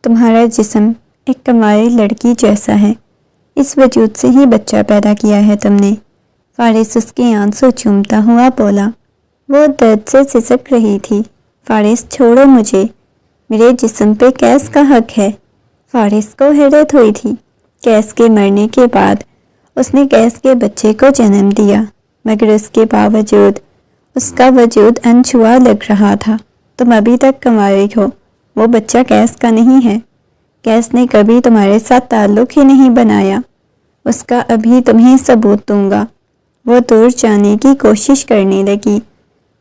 تمہارا جسم ایک کماری لڑکی جیسا ہے، اس وجود سے ہی بچہ پیدا کیا ہے تم نے۔ فارس اس کے آنسو چومتا ہوا بولا۔ وہ درد سے سسک رہی تھی۔ فارس چھوڑو مجھے، میرے جسم پہ کیس کا حق ہے؟ فارس کو حیرت ہوئی تھی۔ کیس کے مرنے کے بعد اس نے کیس کے بچے کو جنم دیا، مگر اس کے باوجود اس کا وجود انچھوا لگ رہا تھا۔ تم ابھی تک کنواری ہو، وہ بچہ کیس کا نہیں ہے۔ کیس نے کبھی تمہارے ساتھ تعلق ہی نہیں بنایا، اس کا ابھی تمہیں ثبوت دوں گا۔ وہ دور جانے کی کوشش کرنے لگی،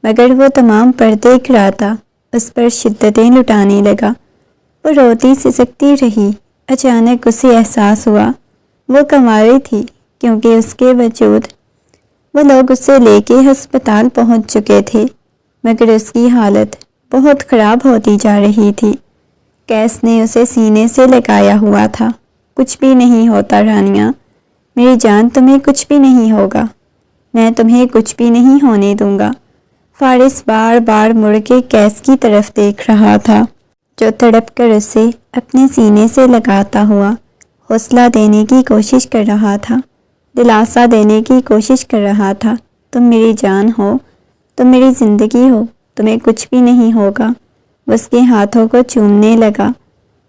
مگر وہ تمام پردے گراتا اس پر شدتیں لٹانے لگا۔ وہ روتی سسکتی رہی۔ اچانک اسے احساس ہوا وہ کنواری تھی، کیونکہ اس کے وجود وہ لوگ اسے لے کے ہسپتال پہنچ چکے تھے، مگر اس کی حالت بہت خراب ہوتی جا رہی تھی۔ کیس نے اسے سینے سے لگایا ہوا تھا۔ کچھ بھی نہیں ہوتا رانیہ، میری جان، تمہیں کچھ بھی نہیں ہوگا، میں تمہیں کچھ بھی نہیں ہونے دوں گا۔ فارس بار بار مڑ کے کیس کی طرف دیکھ رہا تھا، جو تڑپ کر اسے اپنے سینے سے لگاتا ہوا حوصلہ دینے کی کوشش کر رہا تھا، دلاسا دینے کی کوشش کر رہا تھا۔ تم میری جان ہو، تم میری زندگی ہو، تمہیں کچھ بھی نہیں ہوگا۔ وہ اس کے ہاتھوں کو چومنے لگا۔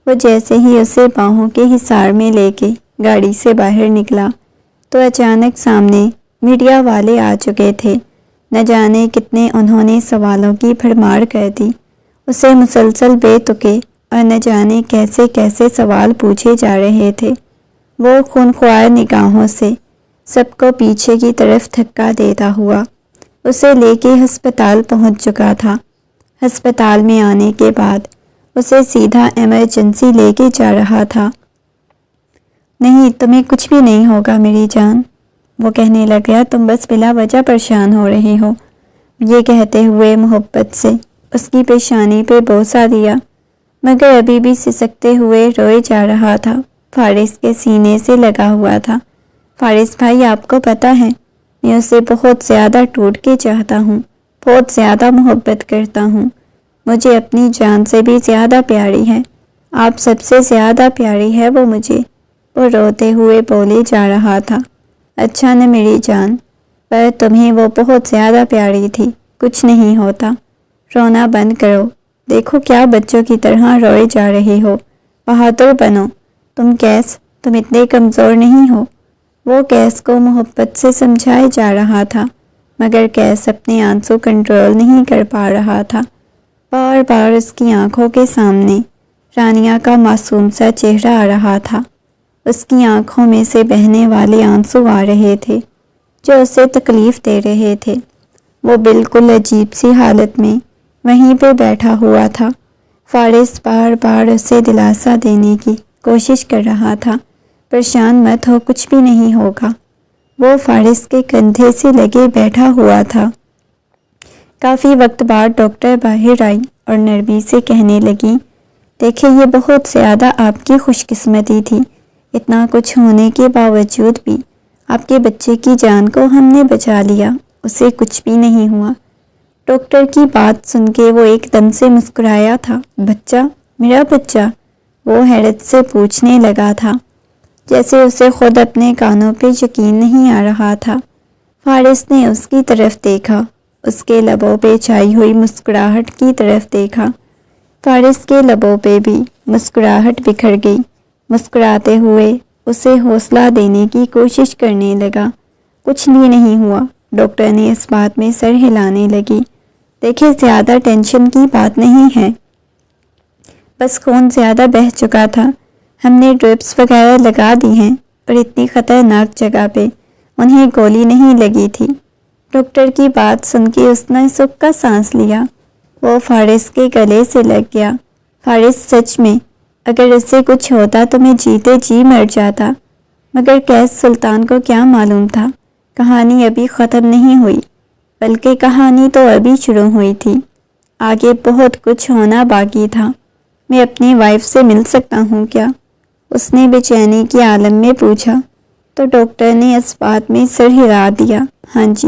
وہ جیسے ہی اسے باہوں کے حصار میں لے کے گاڑی سے باہر نکلا تو اچانک سامنے میڈیا والے آ چکے تھے۔ نہ جانے کتنے انہوں نے سوالوں کی بھرمار کر دی، اسے مسلسل بے تکے اور نہ جانے کیسے کیسے سوال پوچھے جا رہے تھے۔ وہ خونخوار نگاہوں سے سب کو پیچھے کی طرف دھکا دیتا ہوا اسے لے کے ہسپتال پہنچ چکا تھا۔ ہسپتال میں آنے کے بعد اسے سیدھا ایمرجنسی لے کے جا رہا تھا۔ نہیں، تمہیں کچھ بھی نہیں ہوگا میری جان، وہ کہنے لگا۔ تم بس بلا وجہ پریشان ہو رہے ہو۔ یہ کہتے ہوئے محبت سے اس کی پیشانی پہ بوسہ دیا، مگر ابھی بھی سسکتے ہوئے روئے جا رہا تھا۔ فارس کے سینے سے لگا ہوا تھا۔ فارس بھائی، آپ کو پتہ ہے میں اسے بہت زیادہ ٹوٹ کے چاہتا ہوں، بہت زیادہ محبت کرتا ہوں، مجھے اپنی جان سے بھی زیادہ پیاری ہے، آپ سب سے زیادہ پیاری ہے وہ مجھے، وہ روتے ہوئے بولے جا رہا تھا۔ اچھا نا میری جان، پر تمہیں وہ بہت زیادہ پیاری تھی، کچھ نہیں ہوتا، رونا بند کرو، دیکھو کیا بچوں کی طرح روئے جا رہے ہو، بہادر بنو، تم اتنے کمزور نہیں ہو۔ وہ کیس کو محبت سے سمجھائے جا رہا تھا، مگر کیس اپنے آنسو کنٹرول نہیں کر پا رہا تھا۔ بار بار اس کی آنکھوں کے سامنے رانیہ کا معصوم سا چہرہ آ رہا تھا، اس کی آنکھوں میں سے بہنے والے آنسو آ رہے تھے جو اسے تکلیف دے رہے تھے۔ وہ بالکل عجیب سی حالت میں وہیں پہ بیٹھا ہوا تھا۔ فارس بار بار اسے دلاسا دینے کی کوشش کر رہا تھا، پریشان مت ہو، کچھ بھی نہیں ہوگا۔ وہ فارس کے کندھے سے لگے بیٹھا ہوا تھا۔ کافی وقت بعد ڈاکٹر باہر آئی اور نرمی سے کہنے لگی، دیکھیں یہ بہت زیادہ آپ کی خوش قسمتی تھی، اتنا کچھ ہونے کے باوجود بھی آپ کے بچے کی جان کو ہم نے بچا لیا، اسے کچھ بھی نہیں ہوا۔ ڈاکٹر کی بات سن کے وہ ایک دم سے مسکرایا تھا۔ بچہ؟ میرا بچہ؟ وہ حیرت سے پوچھنے لگا تھا، جیسے اسے خود اپنے کانوں پہ یقین نہیں آ رہا تھا۔ فارس نے اس کی طرف دیکھا، اس کے لبوں پہ چھائی ہوئی مسکراہٹ کی طرف دیکھا۔ فارس کے لبوں پہ بھی مسکراہٹ بکھر گئی، مسکراتے ہوئے اسے حوصلہ دینے کی کوشش کرنے لگا۔ کچھ بھی نہیں ہوا، ڈاکٹر نے اس بات میں سر ہلانے لگی۔ دیکھیں زیادہ ٹینشن کی بات نہیں ہے، بس خون زیادہ بہہ چکا تھا، ہم نے ڈرپس وغیرہ لگا دی ہیں اور اتنی خطرناک جگہ پہ انہیں گولی نہیں لگی تھی۔ ڈاکٹر کی بات سن کے اس نے سکھ کا سانس لیا، وہ فارس کے گلے سے لگ گیا۔ فارس سچ میں اگر اس سے کچھ ہوتا تو میں جیتے جی مر جاتا، مگر قیس سلطان کو کیا معلوم تھا، کہانی ابھی ختم نہیں ہوئی، بلکہ کہانی تو ابھی شروع ہوئی تھی، آگے بہت کچھ ہونا باقی تھا۔ میں اپنی وائف سے مل سکتا ہوں کیا؟ اس نے بے چینی کے عالم میں پوچھا، تو ڈاکٹر نے اس بات میں سر ہلا دیا۔ ہاں جی،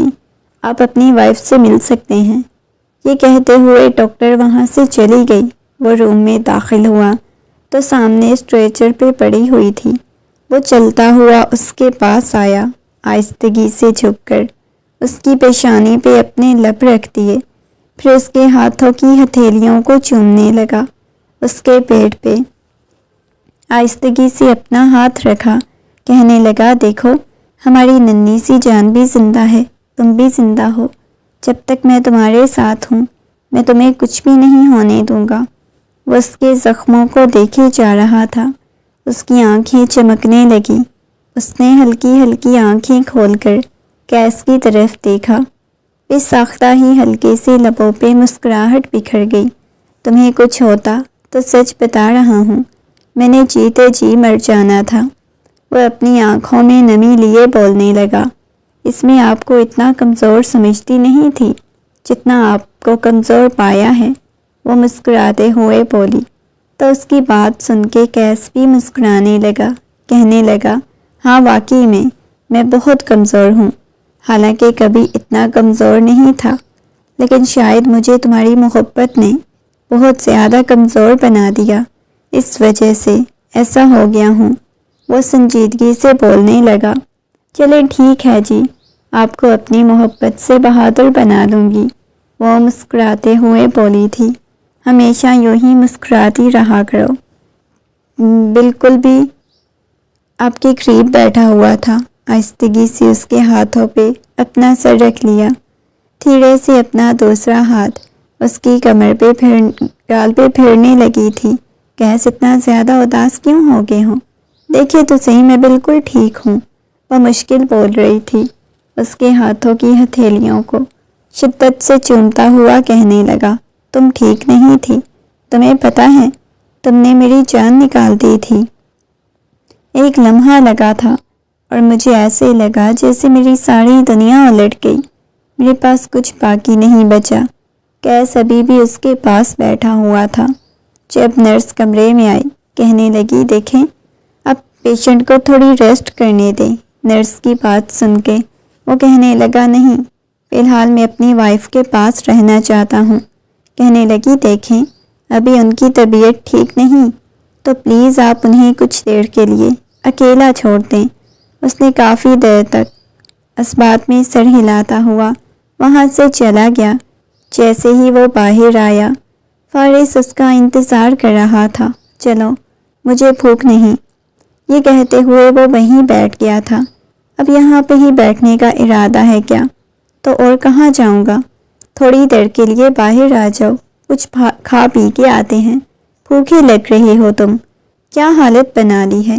آپ اپنی وائف سے مل سکتے ہیں۔ یہ کہتے ہوئے ڈاکٹر وہاں سے چلی گئی۔ وہ روم میں داخل ہوا تو سامنے اسٹریچر پہ پڑی ہوئی تھی۔ وہ چلتا ہوا اس کے پاس آیا، آہستگی سے جھک کر اس کی پیشانی پہ اپنے لب رکھ دیے، پھر اس کے ہاتھوں کی ہتھیلیوں کو چومنے لگا۔ اس کے پیٹ پہ آہستگی سے اپنا ہاتھ رکھا، کہنے لگا، دیکھو ہماری ننھی سی جان بھی زندہ ہے، تم بھی زندہ ہو۔ جب تک میں تمہارے ساتھ ہوں میں تمہیں کچھ بھی نہیں ہونے دوں گا۔ وہ اس کے زخموں کو دیکھے جا رہا تھا، اس کی آنکھیں چمکنے لگی۔ اس نے ہلکی ہلکی آنکھیں کھول کر کیس کی طرف دیکھا، پھر ساختہ ہی ہلکے سے لبوں پہ مسکراہٹ بکھر گئی۔ تمہیں کچھ ہوتا تو سچ بتا رہا ہوں، میں نے جیتے جی مر جانا تھا۔ وہ اپنی آنکھوں میں نمی لیے بولنے لگا، اس میں آپ کو اتنا کمزور سمجھتی نہیں تھی جتنا آپ کو کمزور پایا ہے، وہ مسکراتے ہوئے بولی۔ تو اس کی بات سن کے کیس بھی مسکرانے لگا، کہنے لگا، ہاں واقعی میں بہت کمزور ہوں، حالانکہ کبھی اتنا کمزور نہیں تھا، لیکن شاید مجھے تمہاری محبت نے بہت زیادہ کمزور بنا دیا، اس وجہ سے ایسا ہو گیا ہوں۔ وہ سنجیدگی سے بولنے لگا، چلے ٹھیک ہے جی، آپ کو اپنی محبت سے بہادر بنا دوں گی۔ وہ مسکراتے ہوئے بولی تھی، ہمیشہ یوں ہی مسکراتی رہا کرو۔ بالکل بھی آپ کے قریب بیٹھا ہوا تھا، آہستگی سے اس کے ہاتھوں پہ اپنا سر رکھ لیا، دھیرے سے اپنا دوسرا ہاتھ اس کی کمر پہ گال پہ پھیرنے لگی تھی۔ کیس اتنا زیادہ اداس کیوں ہو گئے ہوں؟ دیکھیے تو صحیح، میں بالکل ٹھیک ہوں، وہ مشکل بول رہی تھی، اس کے ہاتھوں کی ہتھیلیوں کو شدت سے چومتا ہوا کہنے لگا، تم ٹھیک نہیں تھی، تمہیں پتہ ہے تم نے میری جان نکال دی تھی۔ ایک لمحہ لگا تھا اور مجھے ایسے لگا جیسے میری ساری دنیا الٹ گئی، میرے پاس کچھ باقی نہیں بچا۔ کیس ابھی بھی اس کے پاس بیٹھا ہوا تھا جب نرس کمرے میں آئی، کہنے لگی، دیکھیں اب پیشنٹ کو تھوڑی ریسٹ کرنے دیں۔ نرس کی بات سن کے وہ کہنے لگا، نہیں، فی الحال میں اپنی وائف کے پاس رہنا چاہتا ہوں۔ کہنے لگی، دیکھیں ابھی ان کی طبیعت ٹھیک نہیں، تو پلیز آپ انہیں کچھ دیر کے لیے اکیلا چھوڑ دیں۔ اس نے کافی دیر تک اس بات میں سر ہلاتا ہوا وہاں سے چلا گیا۔ جیسے ہی وہ باہر آیا، فارس اس کا انتظار کر رہا تھا۔ چلو، مجھے بھوک نہیں، یہ کہتے ہوئے وہ وہیں بیٹھ گیا تھا۔ اب یہاں پہ ہی بیٹھنے کا ارادہ ہے کیا؟ تو اور کہاں جاؤں گا؟ تھوڑی دیر کے لیے باہر آ جاؤ، کچھ کھا پی کے آتے ہیں، بھوکے لگ رہے ہو تم، کیا حالت بنا لی ہے؟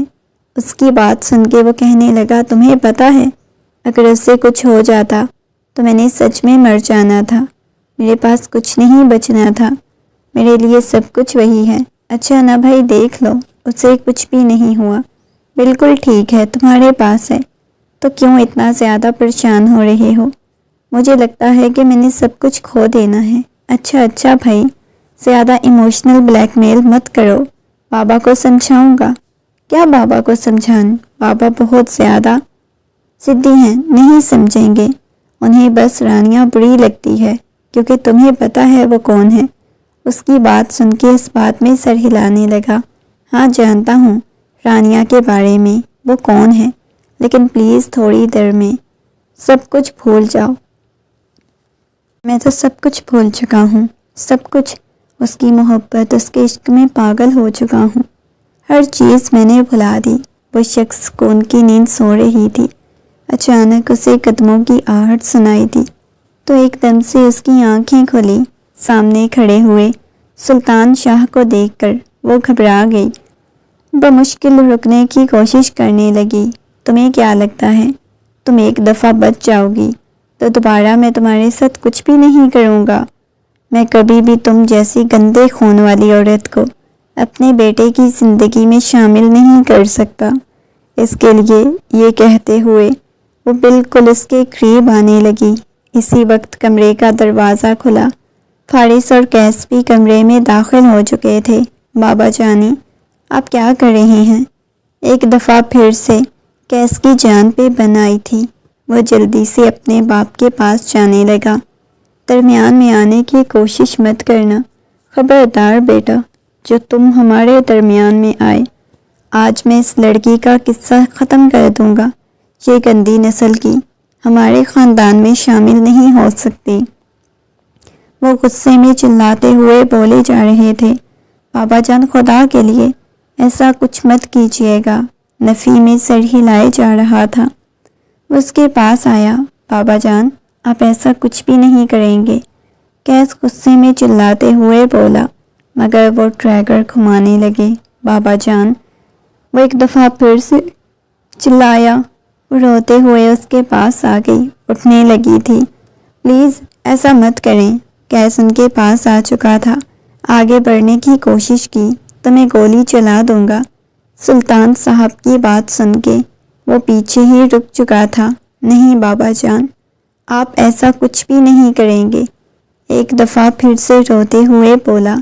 اس کی بات سن کے وہ کہنے لگا، تمہیں پتہ ہے اگر اس سے کچھ ہو جاتا تو میں نے سچ میں مر جانا تھا، میرے پاس کچھ نہیں بچنا تھا، میرے لیے سب کچھ وہی ہے۔ اچھا نا بھائی، دیکھ لو اسے کچھ بھی نہیں ہوا، بالکل ٹھیک ہے، تمہارے پاس ہے، تو کیوں اتنا زیادہ پریشان ہو رہے ہو؟ مجھے لگتا ہے کہ میں نے سب کچھ کھو دینا ہے۔ اچھا بھائی، زیادہ ایموشنل بلیک میل مت کرو، بابا کو سمجھاؤں گا۔ کیا بابا کو سمجھانا؟ بابا بہت زیادہ ضدی ہیں، نہیں سمجھیں گے، انہیں بس رانیہ بری لگتی ہے، کیونکہ تمہیں پتہ ہے وہ کون ہے۔ اس کی بات سن کے اس بات میں سر ہلانے لگا، ہاں جانتا ہوں رانیہ کے بارے میں، وہ کون ہے، لیکن پلیز تھوڑی دیر میں سب کچھ بھول جاؤ۔ میں تو سب کچھ بھول چکا ہوں، سب کچھ، اس کی محبت، اس کے عشق میں پاگل ہو چکا ہوں، ہر چیز میں نے بھلا دی۔ وہ شخص سکون کی نیند سو رہی تھی، اچانک اسے قدموں کی آہٹ سنائی دی، تو ایک دم سے اس کی آنکھیں کھلی۔ سامنے کھڑے ہوئے سلطان شاہ کو دیکھ کر وہ گھبرا گئی، بمشکل رکنے کی کوشش کرنے لگی۔ تمہیں کیا لگتا ہے تم ایک دفعہ بچ جاؤ گی تو دوبارہ میں تمہارے ساتھ کچھ بھی نہیں کروں گا؟ میں کبھی بھی تم جیسی گندے خون والی عورت کو اپنے بیٹے کی زندگی میں شامل نہیں کر سکتا۔ اس کے لیے یہ کہتے ہوئے وہ بالکل اس کے قریب آنے لگی۔ اسی وقت کمرے کا دروازہ کھلا، فارس اور کیس بھی کمرے میں داخل ہو چکے تھے۔ بابا جانی، آپ کیا کر رہے ہیں؟ ایک دفعہ پھر سے کیس کی جان پہ بن آئی تھی۔ وہ جلدی سے اپنے باپ کے پاس جانے لگا، درمیان میں آنے کی کوشش مت کرنا، خبردار بیٹا، جو تم ہمارے درمیان میں آئے۔ آج میں اس لڑکی کا قصہ ختم کر دوں گا۔ یہ گندی نسل کی ہمارے خاندان میں شامل نہیں ہو سکتی۔ وہ غصے میں چلاتے ہوئے بولے جا رہے تھے۔ بابا جان، خدا کے لیے ایسا کچھ مت کیجیے گا۔ نفی میں سر ہلائے جا رہا تھا۔ وہ اس کے پاس آیا۔ بابا جان، آپ ایسا کچھ بھی نہیں کریں گے، کیس غصے میں چلاتے ہوئے بولا، مگر وہ ٹریگر گھمانے لگے۔ بابا جان، وہ ایک دفعہ پھر سے چلایا۔ وہ روتے ہوئے اس کے پاس آ گئی، اٹھنے لگی تھی۔ پلیز ایسا مت کریں۔ کیس ان کے پاس آ چکا تھا، آگے بڑھنے کی کوشش کی تو میں گولی چلا دوں گا۔ سلطان صاحب کی بات سن کے وہ پیچھے ہی رک چکا تھا۔ نہیں بابا جان، آپ ایسا کچھ بھی نہیں کریں گے، ایک دفعہ پھر سے روتے ہوئے بولا،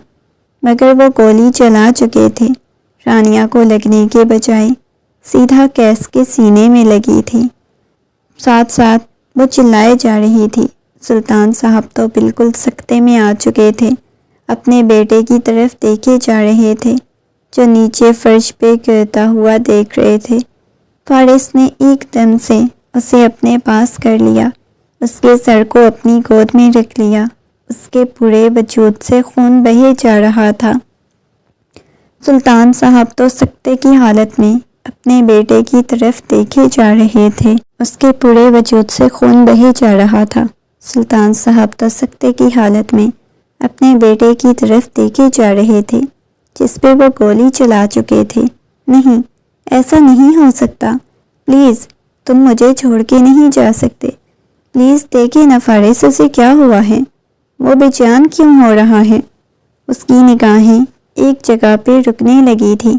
مگر وہ گولی چلا چکے تھے۔ رانیہ کو لگنے کے بجائے سیدھا کیس کے سینے میں لگی تھی۔ ساتھ ساتھ وہ چلائے جا رہی تھی۔ سلطان صاحب تو بالکل سکتے میں آ چکے تھے، اپنے بیٹے کی طرف دیکھے جا رہے تھے جو نیچے فرش پہ گرتا ہوا دیکھ رہے تھے۔ فارس نے ایک دم سے اسے اپنے پاس کر لیا، اس کے سر کو اپنی گود میں رکھ لیا۔ اس کے پورے وجود سے خون بہے جا رہا تھا۔ سلطان صاحب تو سکتے کی حالت میں اپنے بیٹے کی طرف دیکھے جا رہے تھے، اس کے پورے وجود سے خون بہے جا رہا تھا۔ سلطان صاحب تو سکتے کی حالت میں اپنے بیٹے کی طرف دیکھے جا رہے تھے جس پہ وہ گولی چلا چکے تھے۔ نہیں، ایسا نہیں ہو سکتا، پلیز تم مجھے چھوڑ کے نہیں جا سکتے، پلیز دیکھیں نہ فارس، اسے کیا ہوا ہے، وہ بے جان کیوں ہو رہا ہے۔ اس کی نگاہیں ایک جگہ پہ رکنے لگی تھی۔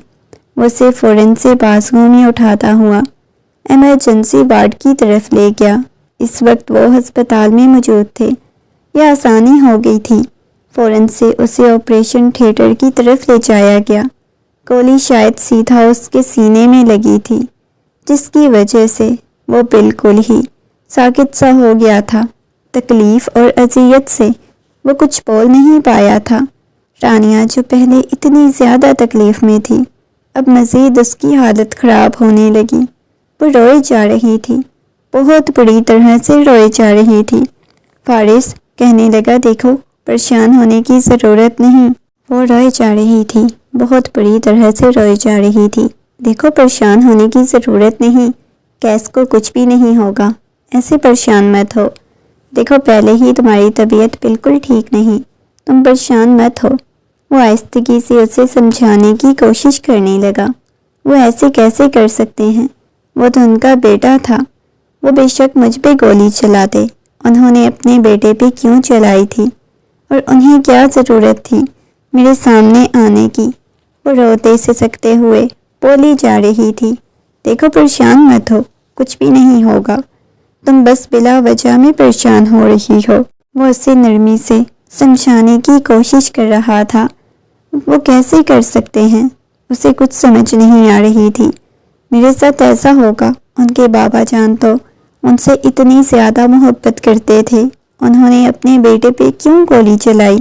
وہ اسے فوراً سے بازوؤں میں اٹھاتا ہوا ایمرجنسی وارڈ کی طرف لے گیا۔ اس وقت وہ ہسپتال میں موجود تھے، یہ آسانی ہو گئی تھی۔ فوراً سے اسے آپریشن تھیٹر کی طرف لے جایا گیا۔ گولی شاید سیدھا اس کے سینے میں لگی تھی، جس کی وجہ سے وہ بالکل ہی ساکت سا ہو گیا تھا۔ تکلیف اور اذیت سے وہ کچھ بول نہیں پایا تھا۔ رانیہ جو پہلے اتنی زیادہ تکلیف میں تھی، اب مزید اس کی حالت خراب ہونے لگی۔ وہ روئے جا رہی تھی، بہت بری طرح سے روئے جا رہی تھی۔ فارس کہنے لگا، دیکھو پریشان ہونے کی ضرورت نہیں۔ وہ روئے جا رہی تھی، بہت بری طرح سے روئے جا رہی تھی۔ دیکھو پریشان ہونے کی ضرورت نہیں، کیس کو کچھ بھی نہیں ہوگا، ایسے پریشان مت ہو۔ دیکھو پہلے ہی تمہاری طبیعت بالکل ٹھیک نہیں، تم پریشان مت ہو۔ وہ آہستگی سے اسے سمجھانے کی کوشش کرنے لگا۔ وہ ایسے کیسے کر سکتے ہیں، وہ تو ان کا بیٹا تھا۔ وہ بے شک مجھ پہ گولی چلاتے، انہوں نے اپنے بیٹے پہ کیوں چلائی تھی، اور انہیں کیا ضرورت تھی میرے سامنے آنے کی۔ وہ روتے سسکتے ہوئے بولی جا رہی تھی، دیکھو پریشان مت ہو، کچھ بھی نہیں ہوگا، تم بس بلا وجہ میں پریشان ہو رہی ہو۔ وہ اسے نرمی سے سمجھانے کی کوشش کر رہا تھا۔ وہ کیسے کر سکتے ہیں، اسے کچھ سمجھ نہیں آ رہی تھی۔ میرے ساتھ ایسا ہوگا، ان کے بابا جان تو ان سے اتنی زیادہ محبت کرتے تھے، انہوں نے اپنے بیٹے پہ کیوں گولی چلائی؟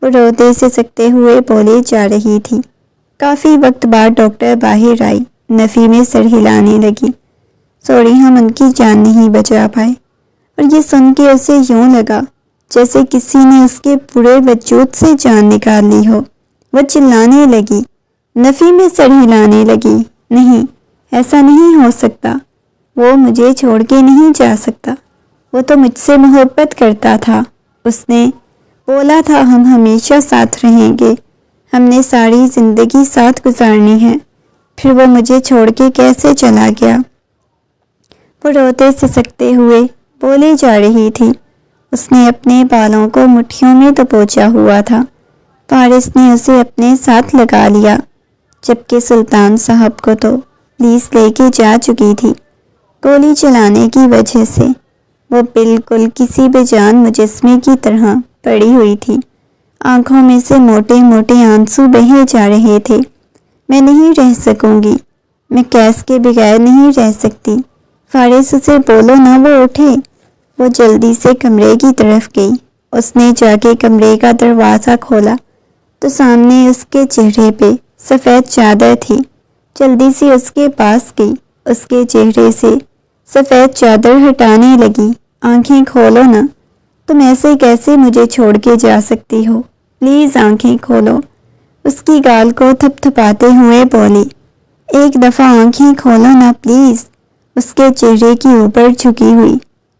وہ روتے سسکتے ہوئے بولے جا رہی تھی۔ کافی وقت بعد ڈاکٹر باہر آئی، نفی میں سر ہلانے لگی۔ سوری، ہم ان کی جان نہیں بچا پائے۔ اور یہ سن کے اسے یوں لگا جیسے کسی نے اس کے پورے وجود سے جان نکال لی ہو۔ وہ چلانے لگی، نفی میں سر ہلانے لگی، نہیں، ایسا نہیں ہو سکتا، وہ مجھے چھوڑ کے نہیں جا سکتا، وہ تو مجھ سے محبت کرتا تھا، اس نے بولا تھا ہم ہمیشہ ساتھ رہیں گے، ہم نے ساری زندگی ساتھ گزارنی ہے، پھر وہ مجھے چھوڑ کے کیسے چلا گیا؟ وہ روتے سسکتے ہوئے بولے جا رہی تھی۔ اس نے اپنے بالوں کو مٹھیوں میں دبوچا ہوا تھا۔ فارس نے اسے اپنے ساتھ لگا لیا، جبکہ سلطان صاحب کو تو پولیس لے کے جا چکی تھی۔ گولی چلانے کی وجہ سے وہ بالکل کسی بے جان مجسمے کی طرح پڑی ہوئی تھی۔ آنکھوں میں سے موٹے موٹے آنسو بہے جا رہے تھے۔ میں نہیں رہ سکوں گی، میں کیس کے بغیر نہیں رہ سکتی۔ فارس اسے بولو نہ، وہ اٹھے۔ وہ جلدی سے کمرے کی طرف گئی۔ اس نے جا کے کمرے کا دروازہ کھولا۔ تو سامنے اس کے چہرے پہ سفید چادر تھی۔ جلدی سے اس کے پاس گئی، اس کے چہرے سے سفید چادر ہٹانے لگی۔ آنکھیں کھولو نا، تم ایسے کیسے مجھے چھوڑ کے جا سکتی ہو؟ پلیز آنکھیں کھولو، اس کی گال کو تھپ تھپاتے ہوئے بولی۔ ایک دفعہ آنکھیں کھولو نا پلیز۔ اس کے چہرے کی اوپر جھکی ہوئی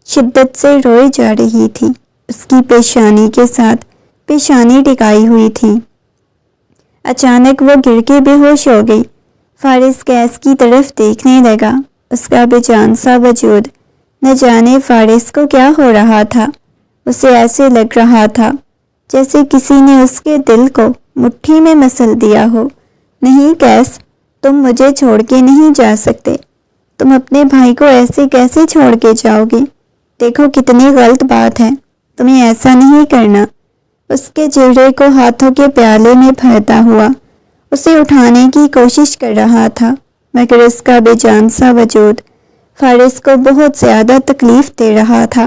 شدت سے روئی جا رہی تھی۔ اس کی پیشانی کے ساتھ پیشانی ٹکائی ہوئی تھی۔ اچانک وہ گر کے بے ہوش ہو گئی۔ فارس گیس کی طرف دیکھنے لگا۔ اس کا بے جان سا وجود، نہ جانے فارس کو کیا ہو رہا تھا۔ اسے ایسے لگ رہا تھا جیسے کسی نے اس کے دل کو مٹھی میں مسل دیا ہو۔ نہیں کیس، تم مجھے چھوڑ کے نہیں جا سکتے۔ تم اپنے بھائی کو ایسے کیسے چھوڑ کے جاؤ گے؟ دیکھو کتنی غلط بات ہے، تمہیں ایسا نہیں کرنا۔ اس کے چہرے کو ہاتھوں کے پیالے میں بھرتا ہوا اسے اٹھانے کی کوشش کر رہا تھا، مگر اس کا بے جان سا وجود فارس کو بہت زیادہ تکلیف دے رہا تھا۔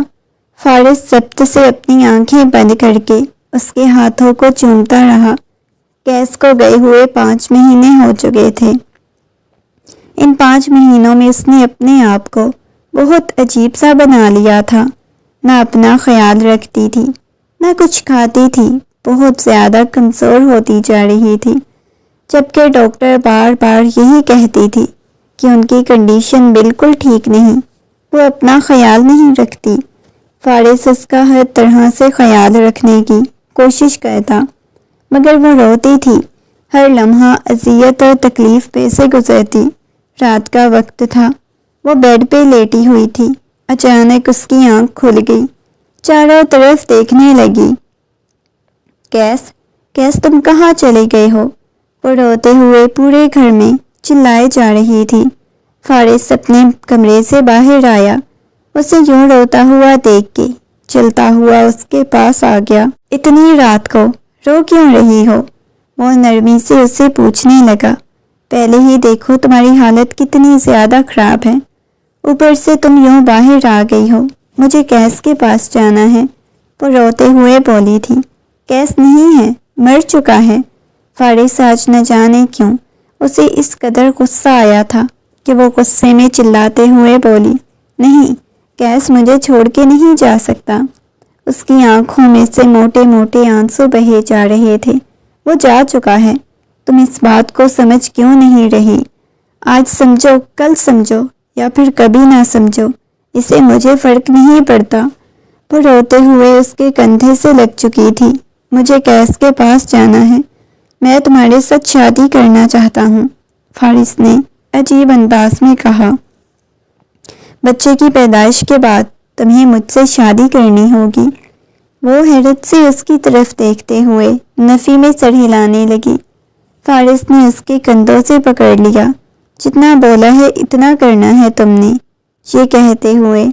فارس ضبط سے اپنی آنکھیں بند کر کے اس کے ہاتھوں کو چومتا رہا۔ کیس کو گئے ہوئے 5 مہینے ہو چکے تھے۔ ان 5 مہینوں میں اس نے اپنے آپ کو بہت عجیب سا بنا لیا تھا۔ نہ اپنا خیال رکھتی تھی، نہ کچھ کھاتی تھی، بہت زیادہ کمزور ہوتی جا رہی تھی، جبکہ ڈاکٹر بار بار یہی کہتی تھی کہ ان کی کنڈیشن بالکل ٹھیک نہیں، وہ اپنا خیال نہیں رکھتی۔ فارس اس کا ہر طرح سے خیال رکھنے کی کوشش کرتا، مگر وہ روتی تھی، ہر لمحہ اذیت اور تکلیف پہ سے گزرتی۔ رات کا وقت تھا، وہ بیڈ پہ لیٹی ہوئی تھی۔ اچانک اس کی آنکھ کھل گئی، چاروں طرف دیکھنے لگی۔ کیس تم کہاں چلے گئے ہو؟ وہ روتے ہوئے پورے گھر میں چلائے جا رہی تھی۔ فارس اپنے کمرے سے باہر آیا، اسے یوں روتا ہوا دیکھ کے چلتا ہوا اس کے پاس آ گیا۔ اتنی رات کو رو کیوں رہی ہو؟ وہ نرمی سے اسے پوچھنے لگا۔ پہلے ہی دیکھو تمہاری حالت کتنی زیادہ خراب ہے، اوپر سے تم یوں باہر آ گئی ہو، مجھے کیس کے پاس جانا ہے۔ وہ روتے ہوئے بولی تھی۔ کیس نہیں ہے، مر چکا ہے۔ فارس آج نہ جانے کیوں اسے اس قدر غصہ آیا تھا کہ وہ غصے میں چلاتے ہوئے بولی، نہیں، کیس مجھے چھوڑ کے نہیں جا سکتا۔ اس کی آنکھوں میں سے موٹے موٹے آنسو بہے جا رہے تھے۔ وہ جا چکا ہے، تم اس بات کو سمجھ کیوں نہیں رہی؟ آج سمجھو، کل سمجھو، یا پھر کبھی نہ سمجھو، اسے مجھے فرق نہیں پڑتا۔ وہ روتے ہوئے اس کے کندھے سے لگ چکی تھی۔ مجھے کیس کے پاس جانا ہے، میں تمہارے ساتھ شادی کرنا چاہتا ہوں، فارس نے عجیب انداز میں کہا۔ بچے کی پیدائش کے بعد تمہیں مجھ سے شادی کرنی ہوگی۔ وہ حیرت سے اس کی طرف دیکھتے ہوئے نفی میں سر ہلانے لگی۔ فارس نے اس کے کندھوں سے پکڑ لیا۔ جتنا بولا ہے اتنا کرنا ہے تم نے، یہ کہتے ہوئے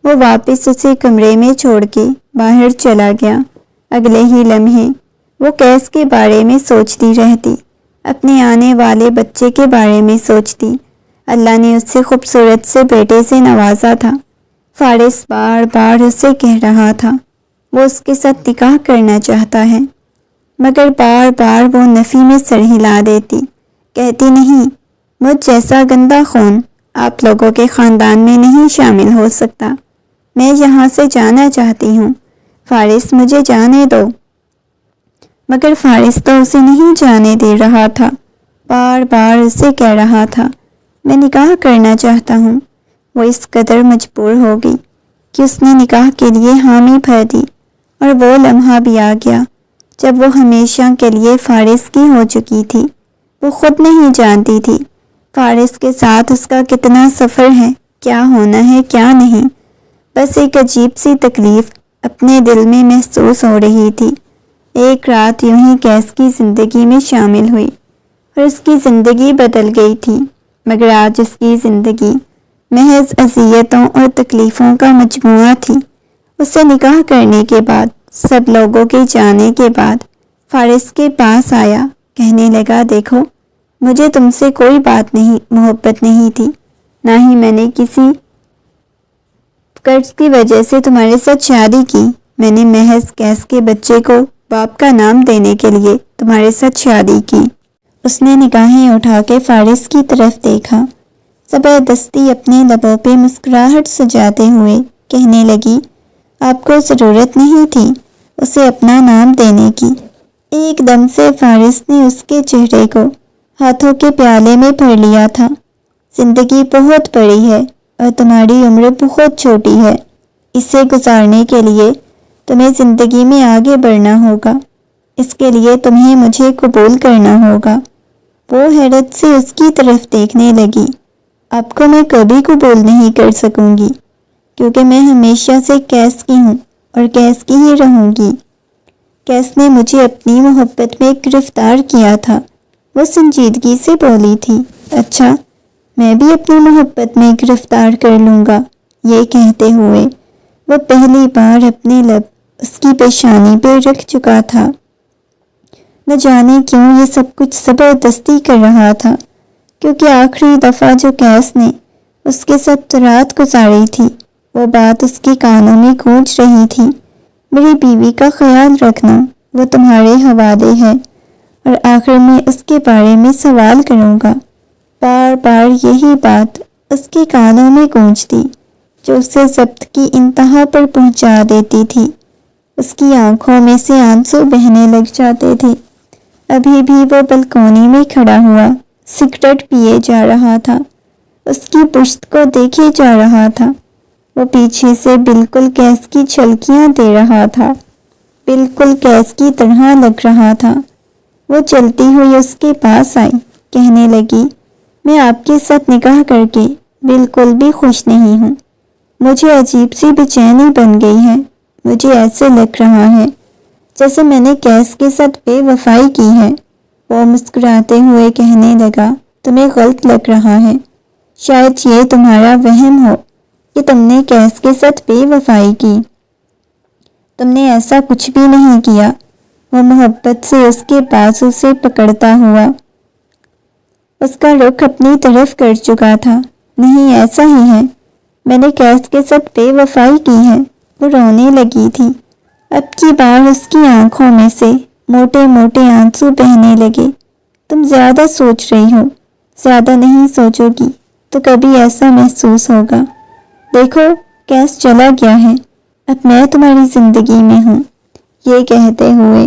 وہ واپس اسے کمرے میں چھوڑ کے باہر چلا گیا۔ اگلے ہی لمحے وہ کیس کے بارے میں سوچتی رہتی، اپنے آنے والے بچے کے بارے میں سوچتی۔ اللہ نے اس سے خوبصورت سے بیٹے سے نوازا تھا۔ فارس بار بار اسے کہہ رہا تھا وہ اس کے ساتھ نکاح کرنا چاہتا ہے، مگر بار بار وہ نفی میں سر ہلا دیتی، کہتی نہیں، مجھ جیسا گندا خون آپ لوگوں کے خاندان میں نہیں شامل ہو سکتا، میں یہاں سے جانا چاہتی ہوں، فارس مجھے جانے دو۔ مگر فارس تو اسے نہیں جانے دے رہا تھا، بار بار اسے کہہ رہا تھا میں نکاح کرنا چاہتا ہوں۔ وہ اس قدر مجبور ہو گئی کہ اس نے نکاح کے لیے حامی بھر دی، اور وہ لمحہ بھی آ گیا جب وہ ہمیشہ کے لیے فارس کی ہو چکی تھی۔ وہ خود نہیں جانتی تھی فارس کے ساتھ اس کا کتنا سفر ہے، کیا ہونا ہے کیا نہیں، بس ایک عجیب سی تکلیف اپنے دل میں محسوس ہو رہی تھی۔ ایک رات یوں ہی کیس کی زندگی میں شامل ہوئی اور اس کی زندگی بدل گئی تھی، مگر آج اس کی زندگی محض اذیتوں اور تکلیفوں کا مجموعہ تھی۔ اسے نکاح کرنے کے بعد، سب لوگوں کے جانے کے بعد، فارس کے پاس آیا، کہنے لگا دیکھو مجھے تم سے کوئی بات نہیں، محبت نہیں تھی، نہ ہی میں نے کسی قرض کی وجہ سے تمہارے ساتھ شادی کی، میں نے محض کیس کے بچے کو باپ کا نام دینے کے لیے تمہارے ساتھ شادی کی۔ اس نے نگاہیں اٹھا کے فارس کی طرف دیکھا۔ زبردستی اپنے لبوں پہ مسکراہٹ سجاتے ہوئے کہنے لگی، آپ کو ضرورت نہیں تھی اسے اپنا نام دینے کی۔ ایک دم سے فارس نے اس کے چہرے کو ہاتھوں کے پیالے میں بھر لیا تھا۔ زندگی بہت بڑی ہے اور تمہاری عمر بہت چھوٹی ہے، اسے گزارنے کے لیے تمہیں زندگی میں آگے بڑھنا ہوگا، اس کے لیے تمہیں مجھے قبول کرنا ہوگا۔ وہ حیرت سے اس کی طرف دیکھنے لگی۔ آپ کو میں کبھی قبول نہیں کر سکوں گی، کیونکہ میں ہمیشہ سے کیس کی ہوں اور کیس کی ہی رہوں گی۔ کیس نے مجھے اپنی محبت میں گرفتار کیا تھا، وہ سنجیدگی سے بولی تھی۔ اچھا، میں بھی اپنی محبت میں گرفتار کر لوں گا۔ یہ کہتے ہوئے وہ پہلی بار اپنے لب اس کی پیشانی پہ رکھ چکا تھا۔ نہ جانے کیوں یہ سب کچھ زبردستی کر رہا تھا، کیونکہ آخری دفعہ جو کیس نے اس کے ساتھ رات گزاری تھی، وہ بات اس کے کانوں میں گونج رہی تھی، میری بیوی کا خیال رکھنا، وہ تمہارے حوالے ہے، اور آخر میں اس کے بارے میں سوال کروں گا۔ بار بار یہی بات اس کے کانوں میں گونجتی، جو اسے ضبط کی انتہا پر پہنچا دیتی تھی۔ اس کی آنکھوں میں سے آنسو بہنے لگ جاتے تھے۔ ابھی بھی وہ بلکونی میں کھڑا ہوا سگریٹ پیے جا رہا تھا، اس کی پشت کو دیکھے جا رہا تھا۔ وہ پیچھے سے بالکل کیس کی جھلکیاں دے رہا تھا، بالکل کیس کی طرح لگ رہا تھا۔ وہ چلتی ہوئی اس کے پاس آئی، کہنے لگی، میں آپ کے ساتھ نکاح کر کے بالکل بھی خوش نہیں ہوں، مجھے عجیب سی بے چینی بن گئی ہے۔ مجھے ایسے لگ رہا ہے جیسے میں نے کیس کے ساتھ بے وفائی کی ہے۔ وہ مسکراتے ہوئے کہنے لگا، تمہیں غلط لگ رہا ہے، شاید یہ تمہارا وہم ہو کہ تم نے کیس کے ساتھ بے وفائی کی، تم نے ایسا کچھ بھی نہیں کیا۔ وہ محبت سے اس کے بازو سے پکڑتا ہوا اس کا رخ اپنی طرف کر چکا تھا۔ نہیں، ایسا ہی ہے، میں نے کیس کے ساتھ بے وفائی کی ہے۔ وہ رونے لگی تھی۔ اب کی بار اس کی آنکھوں میں سے موٹے موٹے آنسو بہنے لگے۔ تم زیادہ سوچ رہی ہو، زیادہ نہیں سوچو گی تو کبھی ایسا محسوس ہوگا۔ دیکھو، کیس چلا گیا ہے، اب میں تمہاری زندگی میں ہوں۔ یہ کہتے ہوئے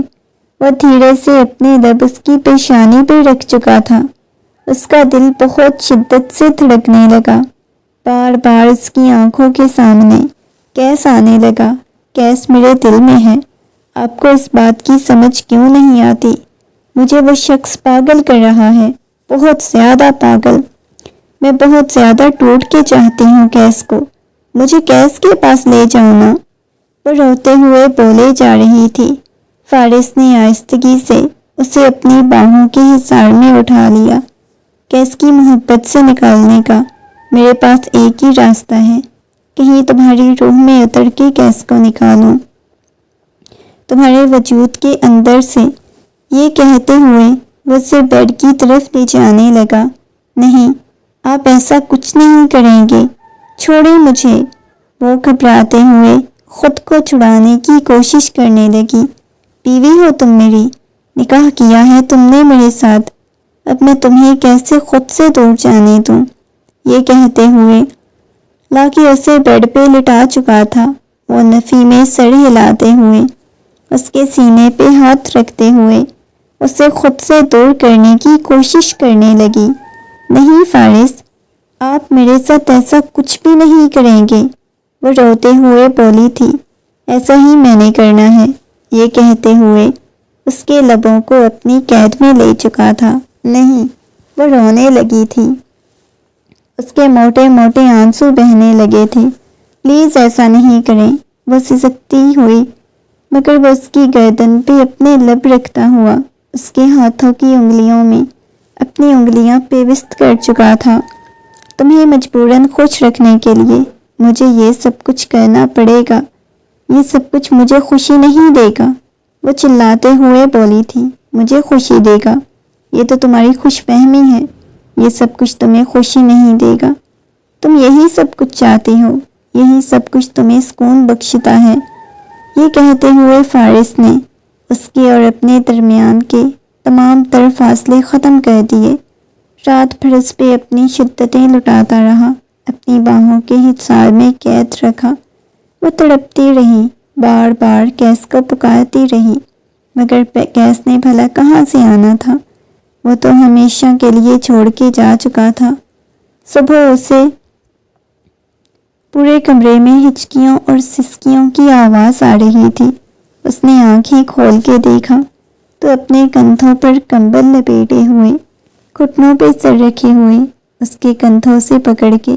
وہ دھیرے سے اپنے لب اس کی پیشانی پہ رکھ چکا تھا۔ اس کا دل بہت شدت سے دھڑکنے لگا۔ بار بار اس کی آنکھوں کے سامنے کیس آنے لگا۔ کیس میرے دل میں ہے، آپ کو اس بات کی سمجھ کیوں نہیں آتی؟ مجھے وہ شخص پاگل کر رہا ہے، بہت زیادہ پاگل۔ میں بہت زیادہ ٹوٹ کے چاہتی ہوں کیس کو، مجھے کیس کے پاس لے جاؤ نا۔ وہ روتے ہوئے بولے جا رہی تھی۔ فارس نے آہستگی سے اسے اپنی باہوں کے حصار میں اٹھا لیا۔ کیس کی محبت سے نکالنے کا میرے پاس ایک ہی راستہ ہے، کہیں تمہاری روح میں اتر کے کیس کو نکالوں، تمہارے وجود کے اندر سے۔ یہ کہتے ہوئے وہ اسے بیڈ کی طرف لے جانے لگا۔ نہیں، آپ ایسا کچھ نہیں کریں گے، چھوڑیں مجھے۔ وہ گھبراتے ہوئے خود کو چھڑانے کی کوشش کرنے لگی۔ بیوی ہو تم میری، نکاح کیا ہے تم نے میرے ساتھ، اب میں تمہیں کیسے خود سے دور جانے دوں؟ یہ کہتے ہوئے لاکی اسے بیڈ پہ لٹا چکا تھا۔ وہ نفی میں سر ہلاتے ہوئے، اس کے سینے پہ ہاتھ رکھتے ہوئے اسے خود سے دور کرنے کی کوشش کرنے لگی۔ نہیں فارس، آپ میرے ساتھ ایسا کچھ بھی نہیں کریں گے، وہ روتے ہوئے بولی تھی۔ ایسا ہی میں نے کرنا ہے، یہ کہتے ہوئے اس کے لبوں کو اپنی قید میں لے چکا تھا۔ نہیں، وہ رونے لگی تھی، اس کے موٹے موٹے آنسو بہنے لگے تھے۔ پلیز ایسا نہیں کریں، وہ سسکتی ہوئی، مگر وہ اس کی گردن پہ اپنے لب رکھتا ہوا اس کے ہاتھوں کی انگلیوں میں اپنی انگلیاں پیوست کر چکا تھا۔ تمہیں مجبوراً خوش رکھنے کے لیے مجھے یہ سب کچھ کرنا پڑے گا، یہ سب کچھ مجھے خوشی نہیں دے گا، وہ چلاتے ہوئے بولی تھی۔ مجھے خوشی دے گا؟ یہ تو تمہاری خوش فہمی ہے، یہ سب کچھ تمہیں خوشی نہیں دے گا۔ تم یہی سب کچھ چاہتی ہو، یہی سب کچھ تمہیں سکون بخشتا ہے۔ یہ کہتے ہوئے فارس نے اس کے اور اپنے درمیان کے تمام تر فاصلے ختم کر دیے۔ رات بھر اس پہ اپنی شدتیں لٹاتا رہا، اپنی باہوں کے حصار میں قید رکھا۔ وہ تڑپتی رہی، بار بار کیس کو پکارتی رہی، مگر کیس نے بھلا کہاں سے آنا تھا؟ وہ تو ہمیشہ کے لیے چھوڑ کے جا چکا تھا۔ صبح اسے پورے کمرے میں ہچکیوں اور سسکیوں کی آواز آ رہی تھی۔ اس نے آنکھیں کھول کے دیکھا تو اپنے کندھوں پر کمبل لپیٹے ہوئے، گھٹنوں پہ سر رکھے ہوئے، اس کے کندھوں سے پکڑ کے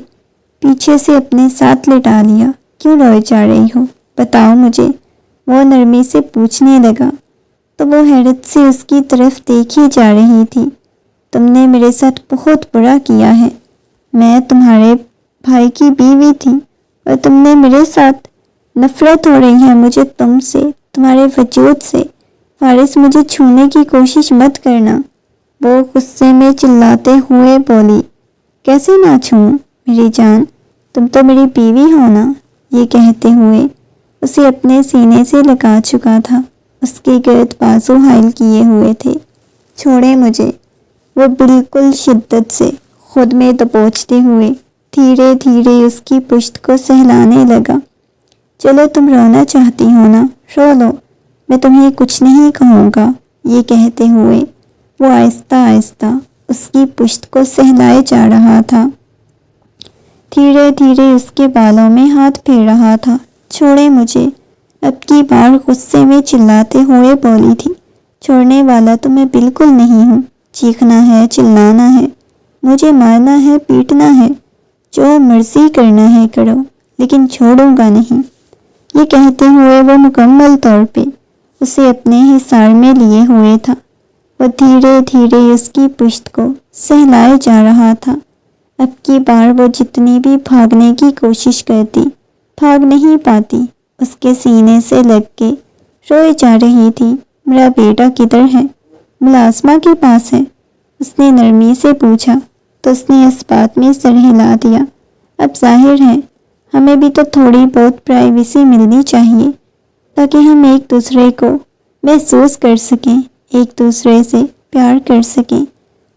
پیچھے سے اپنے ساتھ لٹا لیا۔ کیوں روئے جا رہی ہو؟ بتاؤ مجھے، وہ نرمی سے پوچھنے لگا تو وہ حیرت سے اس کی طرف دیکھی جا رہی تھی۔ تم نے میرے ساتھ بہت برا کیا ہے۔ میں تمہارے بھائی کی بیوی تھی اور تم نے میرے ساتھ، نفرت ہو رہی ہے مجھے تم سے، تمہارے وجود سے۔ فارس، مجھے چھونے کی کوشش مت کرنا، وہ غصے میں چلاتے ہوئے بولی۔ کیسے نہ چھوں میری جان، تم تو میری بیوی ہو نا۔ یہ کہتے ہوئے اسے اپنے سینے سے لگا چکا تھا، اس کے گرد بازو حائل کیے ہوئے تھے۔ چھوڑے مجھے، وہ بالکل شدت سے خود میں دبوچتے ہوئے دھیرے دھیرے اس کی پشت کو سہلانے لگا۔ چلو تم رونا چاہتی ہو نا، رو لو، میں تمہیں کچھ نہیں کہوں گا۔ یہ کہتے ہوئے وہ آہستہ آہستہ اس کی پشت کو سہلائے جا رہا تھا، دھیرے دھیرے اس کے بالوں میں ہاتھ پھیر رہا تھا۔ چھوڑے مجھے، اب کی بار غصے میں چلاتے ہوئے بولی تھی۔ چھوڑنے والا تو میں بالکل نہیں ہوں۔ چیخنا ہے، چلانا ہے، مجھے مارنا ہے، پیٹنا ہے، جو مرضی کرنا ہے کرو، لیکن چھوڑوں گا نہیں۔ یہ کہتے ہوئے وہ مکمل طور پہ اسے اپنے حصار میں لیے ہوئے تھا۔ وہ دھیرے دھیرے اس کی پشت کو سہلائے جا رہا تھا۔ اب کی بار وہ جتنی بھی بھاگنے کی کوشش کرتی، بھاگ نہیں پاتی، اس کے سینے سے لگ کے روئے جا رہی تھی۔ میرا بیٹا کدھر ہے؟ ملازمہ کے پاس ہے، اس نے نرمی سے پوچھا تو اس نے اس بات میں سر ہلا دیا۔ اب ظاہر ہے ہمیں بھی تو تھوڑی بہت پرائیویسی ملنی چاہیے، تاکہ ہم ایک دوسرے کو محسوس کر سکیں، ایک دوسرے سے پیار کر سکیں۔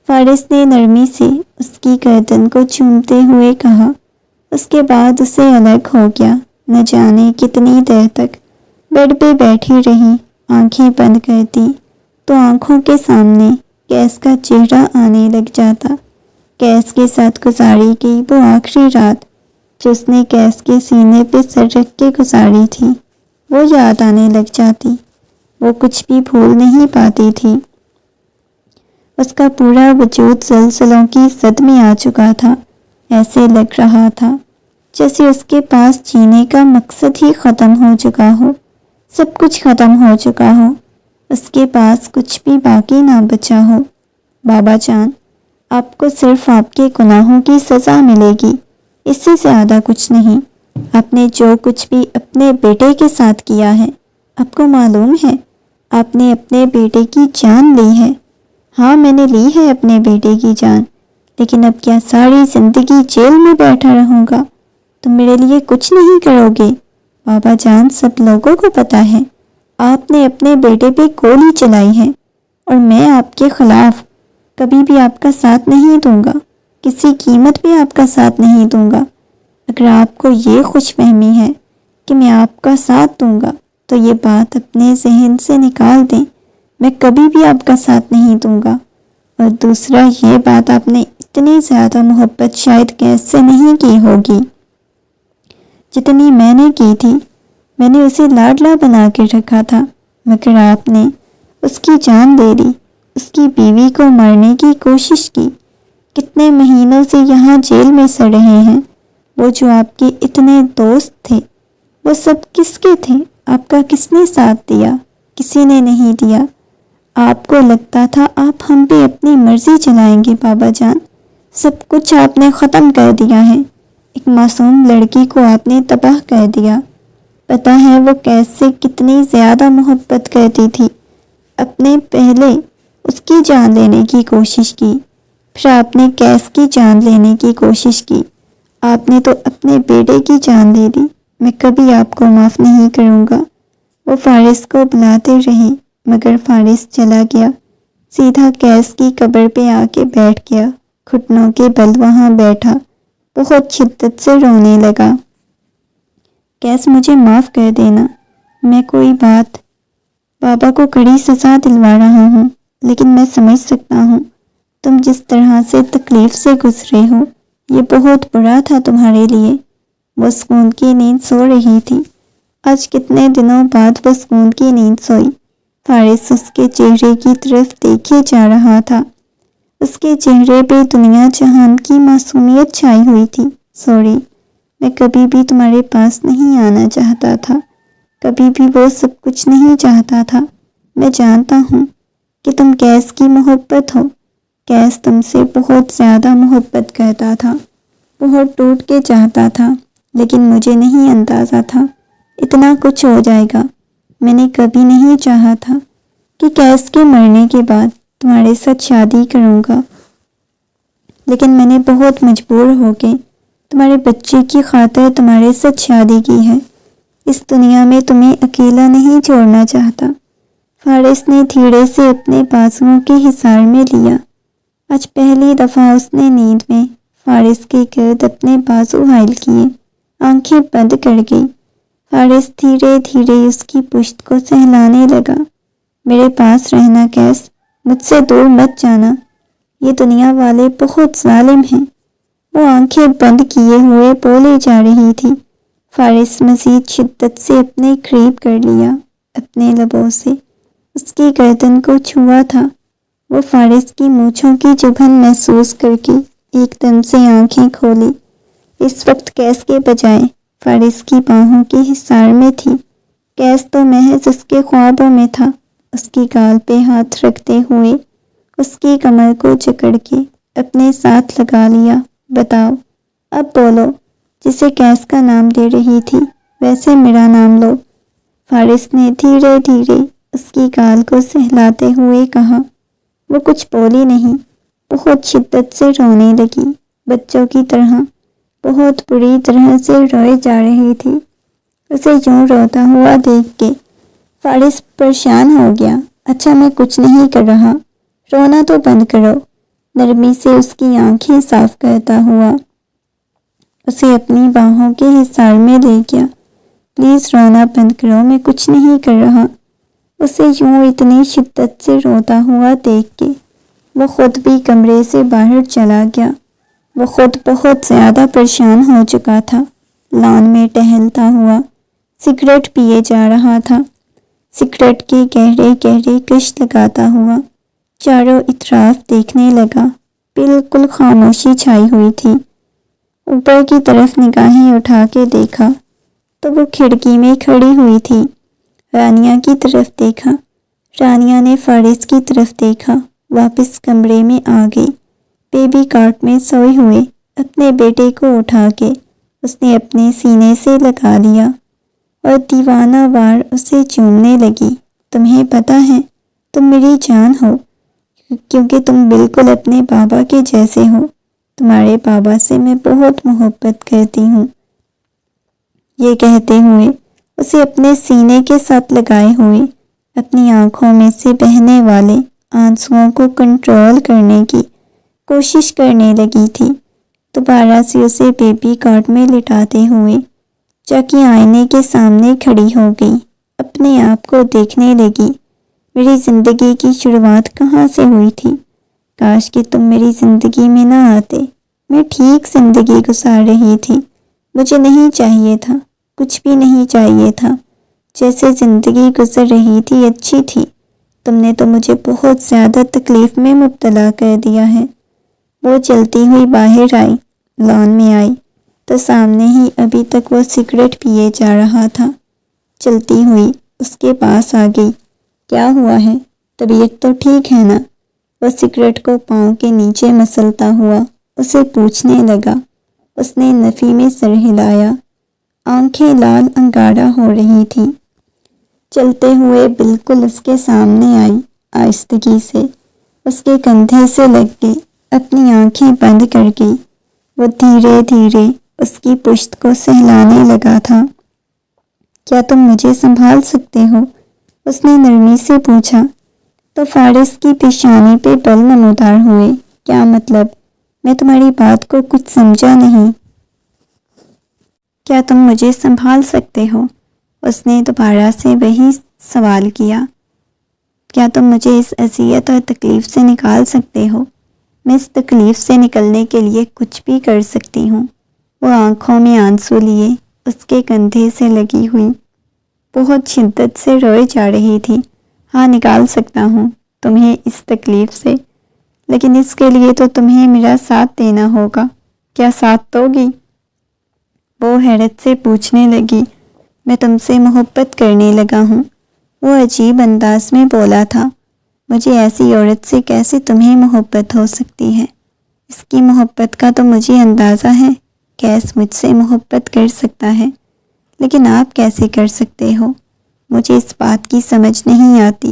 فارس نے نرمی سے اس کی گردن کو چومتے ہوئے کہا۔ اس کے بعد اسے الگ ہو گیا۔ نہ جانے کتنی دیر تک بیڈ پہ بیٹھی رہی، آنکھیں بند کرتی تو آنکھوں کے سامنے کیس کا چہرہ آنے لگ جاتا۔ کیس کے ساتھ گزاری گئی وہ آخری رات جو اس نے کیس کے سینے پہ سر رکھ کے گزاری تھی، وہ یاد آنے لگ جاتی۔ وہ کچھ بھی بھول نہیں پاتی تھی۔ اس کا پورا وجود زلزلوں کی زد میں آ چکا تھا۔ ایسے لگ رہا تھا جیسے اس کے پاس جینے کا مقصد ہی ختم ہو چکا ہو، سب کچھ ختم ہو چکا ہو، اس کے پاس کچھ بھی باقی نہ بچا ہو۔ بابا جان، آپ کو صرف آپ کے گناہوں کی سزا ملے گی، اس سے زیادہ کچھ نہیں۔ آپ نے جو کچھ بھی اپنے بیٹے کے ساتھ کیا ہے، آپ کو معلوم ہے آپ نے اپنے بیٹے کی جان لی ہے۔ ہاں، میں نے لی ہے اپنے بیٹے کی جان، لیکن اب کیا ساری زندگی جیل میں بیٹھا رہوں گا؟ تم میرے لیے کچھ نہیں کرو گے؟ بابا جان، سب لوگوں کو پتہ ہے آپ نے اپنے بیٹے پہ گولی چلائی ہے، اور میں آپ کے خلاف کبھی بھی آپ کا ساتھ نہیں دوں گا، کسی قیمت پہ آپ کا ساتھ نہیں دوں گا۔ اگر آپ کو یہ خوش فہمی ہے کہ میں آپ کا ساتھ دوں گا تو یہ بات اپنے ذہن سے نکال دیں، میں کبھی بھی آپ کا ساتھ نہیں دوں گا۔ اور دوسرا، یہ بات آپ نے اتنی زیادہ محبت شاید کیس سے نہیں کی ہوگی جتنی میں نے کی تھی۔ میں نے اسے لاڈلا بنا کے رکھا تھا، مگر آپ نے اس کی جان لے لی، اس کی بیوی کو مارنے کی کوشش کی۔ کتنے مہینوں سے یہاں جیل میں سڑ رہے ہیں۔ وہ جو آپ کے اتنے دوست تھے، وہ سب کس کے تھے؟ آپ کا کس نے ساتھ دیا؟ کسی نے نہیں دیا۔ آپ کو لگتا تھا آپ ہم پہ اپنی مرضی چلائیں گے۔ بابا جان، سب کچھ آپ نے ختم کر دیا ہے۔ ایک معصوم لڑکی کو آپ نے تباہ کر دیا۔ پتہ ہے وہ کیسے کتنی زیادہ محبت کرتی تھی۔ اپنے پہلے اس کی جان لینے کی کوشش کی، پھر آپ نے کیس کی جان لینے کی کوشش کی، آپ نے تو اپنے بیٹے کی جان لے لی۔ میں کبھی آپ کو معاف نہیں کروں گا۔ وہ فارس کو بلاتے رہے، مگر فارس چلا گیا۔ سیدھا قیس کی قبر پہ آ کے بیٹھ گیا، گھٹنوں کے بل وہاں بیٹھا، بہت شدت سے رونے لگا۔ قیس مجھے معاف کر دینا، میں کوئی بات بابا کو کڑی سزا دلوا رہا ہوں، لیکن میں سمجھ سکتا ہوں تم جس طرح سے تکلیف سے گزرے ہو، یہ بہت برا تھا تمہارے لیے۔ وہ سکون کی نیند سو رہی تھی۔ آج کتنے دنوں بعد وہ سکون کی نیند سوئی۔ فارس اس کے چہرے کی طرف دیکھے جا رہا تھا۔ اس کے چہرے پہ دنیا جہان کی معصومیت چھائی ہوئی تھی۔ سوری، میں کبھی بھی تمہارے پاس نہیں آنا چاہتا تھا، کبھی بھی وہ سب کچھ نہیں چاہتا تھا۔ میں جانتا ہوں کہ تم قیس کی محبت ہو۔ قیس تم سے بہت زیادہ محبت کرتا تھا، بہت ٹوٹ کے چاہتا تھا، لیکن مجھے نہیں اندازہ تھا اتنا کچھ ہو جائے گا۔ میں نے کبھی نہیں چاہا تھا کہ قیس کے مرنے کے بعد تمہارے ساتھ شادی کروں گا، لیکن میں نے بہت مجبور ہو کے تمہارے بچے کی خاطر تمہارے ساتھ شادی کی ہے۔ اس دنیا میں تمہیں اکیلا نہیں چھوڑنا چاہتا۔ فارس نے دھیرے سے اپنے بازوؤں کے حصار میں لیا۔ آج پہلی دفعہ اس نے نیند میں فارس کے گرد اپنے بازو حائل کیے، آنکھیں بند کر گئی۔ فارس دھیرے دھیرے اس کی پشت کو سہلانے لگا۔ میرے پاس رہنا قیس، مجھ سے دور مت جانا، یہ دنیا والے بہت ظالم ہیں۔ وہ آنکھیں بند کیے ہوئے بولے جا رہی تھی۔ فارس مزید شدت سے اپنے قریب کر لیا، اپنے لبوں سے اس کی گردن کو چھوا تھا۔ وہ فارس کی مونچھوں کی چبھن محسوس کر کے ایک دم سے آنکھیں کھولی۔ اس وقت قیس کے بجائے فارس کی باہوں کے حصار میں تھی۔ قیس تو محض اس کے خوابوں میں تھا۔ اس کی گال پہ ہاتھ رکھتے ہوئے اس کی کمر کو جکڑ کے اپنے ساتھ لگا لیا۔ بتاؤ، اب بولو، جسے قیس کا نام دے رہی تھی ویسے میرا نام لو۔ فارس نے دھیرے دھیرے اس کی گال کو سہلاتے ہوئے کہا۔ وہ کچھ بولی نہیں، بہت شدت سے رونے لگی، بچوں کی طرح بہت بری طرح سے روئے جا رہی تھی۔ اسے یوں روتا ہوا دیکھ کے فارس پریشان ہو گیا۔ اچھا، میں کچھ نہیں کر رہا، رونا تو بند کرو۔ نرمی سے اس کی آنکھیں صاف کرتا ہوا اسے اپنی باہوں کے حصار میں لے گیا۔ پلیز رونا بند کرو، میں کچھ نہیں کر رہا۔ اسے یوں اتنی شدت سے روتا ہوا دیکھ کے وہ خود بھی کمرے سے باہر چلا گیا۔ وہ خود بہت زیادہ پریشان ہو چکا تھا۔ لان میں ٹہلتا ہوا سگریٹ پیے جا رہا تھا، سگریٹ کے گہرے گہرے کش لگاتا ہوا چاروں اطراف دیکھنے لگا۔ بالکل خاموشی چھائی ہوئی تھی۔ اوپر کی طرف نگاہیں اٹھا کے دیکھا تو وہ کھڑکی میں کھڑی ہوئی تھی۔ رانیہ کی طرف دیکھا، رانیہ نے فارس کی طرف دیکھا، واپس کمرے میں آ گئی۔ بیبی کاٹ میں سوئے ہوئے اپنے بیٹے کو اٹھا کے اس نے اپنے سینے سے لگا لیا اور دیوانہ وار اسے چومنے لگی۔ تمہیں پتہ ہے تم میری جان ہو، کیونکہ تم بالکل اپنے بابا کے جیسے ہو۔ تمہارے بابا سے میں بہت محبت کرتی ہوں۔ یہ کہتے ہوئے اسے اپنے سینے کے ساتھ لگائے ہوئے اپنی آنکھوں میں سے بہنے والے آنسوؤں کو کنٹرول کرنے کی کوشش کرنے لگی تھی۔ دوبارہ سے اسے بیبی کاٹ میں لٹاتے ہوئے چاکی آئینے کے سامنے کھڑی ہو گئی، اپنے آپ کو دیکھنے لگی۔ میری زندگی کی شروعات کہاں سے ہوئی تھی؟ کاش کہ تم میری زندگی میں نہ آتے۔ میں ٹھیک زندگی گزار رہی تھی، مجھے نہیں چاہیے تھا، کچھ بھی نہیں چاہیے تھا۔ جیسے زندگی گزر رہی تھی اچھی تھی، تم نے تو مجھے بہت زیادہ تکلیف میں مبتلا کر دیا ہے۔ وہ چلتی ہوئی باہر آئی، لان میں آئی تو سامنے ہی ابھی تک وہ سگریٹ پیے جا رہا تھا۔ چلتی ہوئی اس کے پاس آ گئی۔ کیا ہوا ہے؟ طبیعت تو ٹھیک ہے نا؟ وہ سگریٹ کو پاؤں کے نیچے مسلتا ہوا اسے پوچھنے لگا۔ اس نے نفی میں سر ہلایا، آنکھیں لال انگارہ ہو رہی تھیں۔ چلتے ہوئے بالکل اس کے سامنے آئی، آہستگی سے اس کے کندھے سے لگ گئی، اپنی آنکھیں بند کر گئی۔ وہ دھیرے دھیرے اس کی پشت کو سہلانے لگا تھا۔ کیا تم مجھے سنبھال سکتے ہو؟ اس نے نرمی سے پوچھا۔ تو فارس کی پیشانی پہ بل نمودار ہوئے۔ کیا مطلب؟ میں تمہاری بات کو کچھ سمجھا نہیں۔ کیا تم مجھے سنبھال سکتے ہو؟ اس نے دوبارہ سے وہی سوال کیا۔ کیا تم مجھے اس اذیت اور تکلیف سے نکال سکتے ہو؟ میں اس تکلیف سے نکلنے کے لیے کچھ بھی کر سکتی ہوں۔ وہ آنکھوں میں آنسو لیے اس کے کندھے سے لگی ہوئی بہت شدت سے روئے جا رہی تھی۔ ہاں، نکال سکتا ہوں تمہیں اس تکلیف سے، لیکن اس کے لیے تو تمہیں میرا ساتھ دینا ہوگا۔ کیا ساتھ دو گی؟ وہ حیرت سے پوچھنے لگی۔ میں تم سے محبت کرنے لگا ہوں، وہ عجیب انداز میں بولا تھا۔ مجھے ایسی عورت سے کیسے تمہیں محبت ہو سکتی ہے؟ اس کی محبت کا تو مجھے اندازہ ہے۔ کیس مجھ سے محبت کر سکتا ہے، لیکن آپ کیسے کر سکتے ہو؟ مجھے اس بات کی سمجھ نہیں آتی۔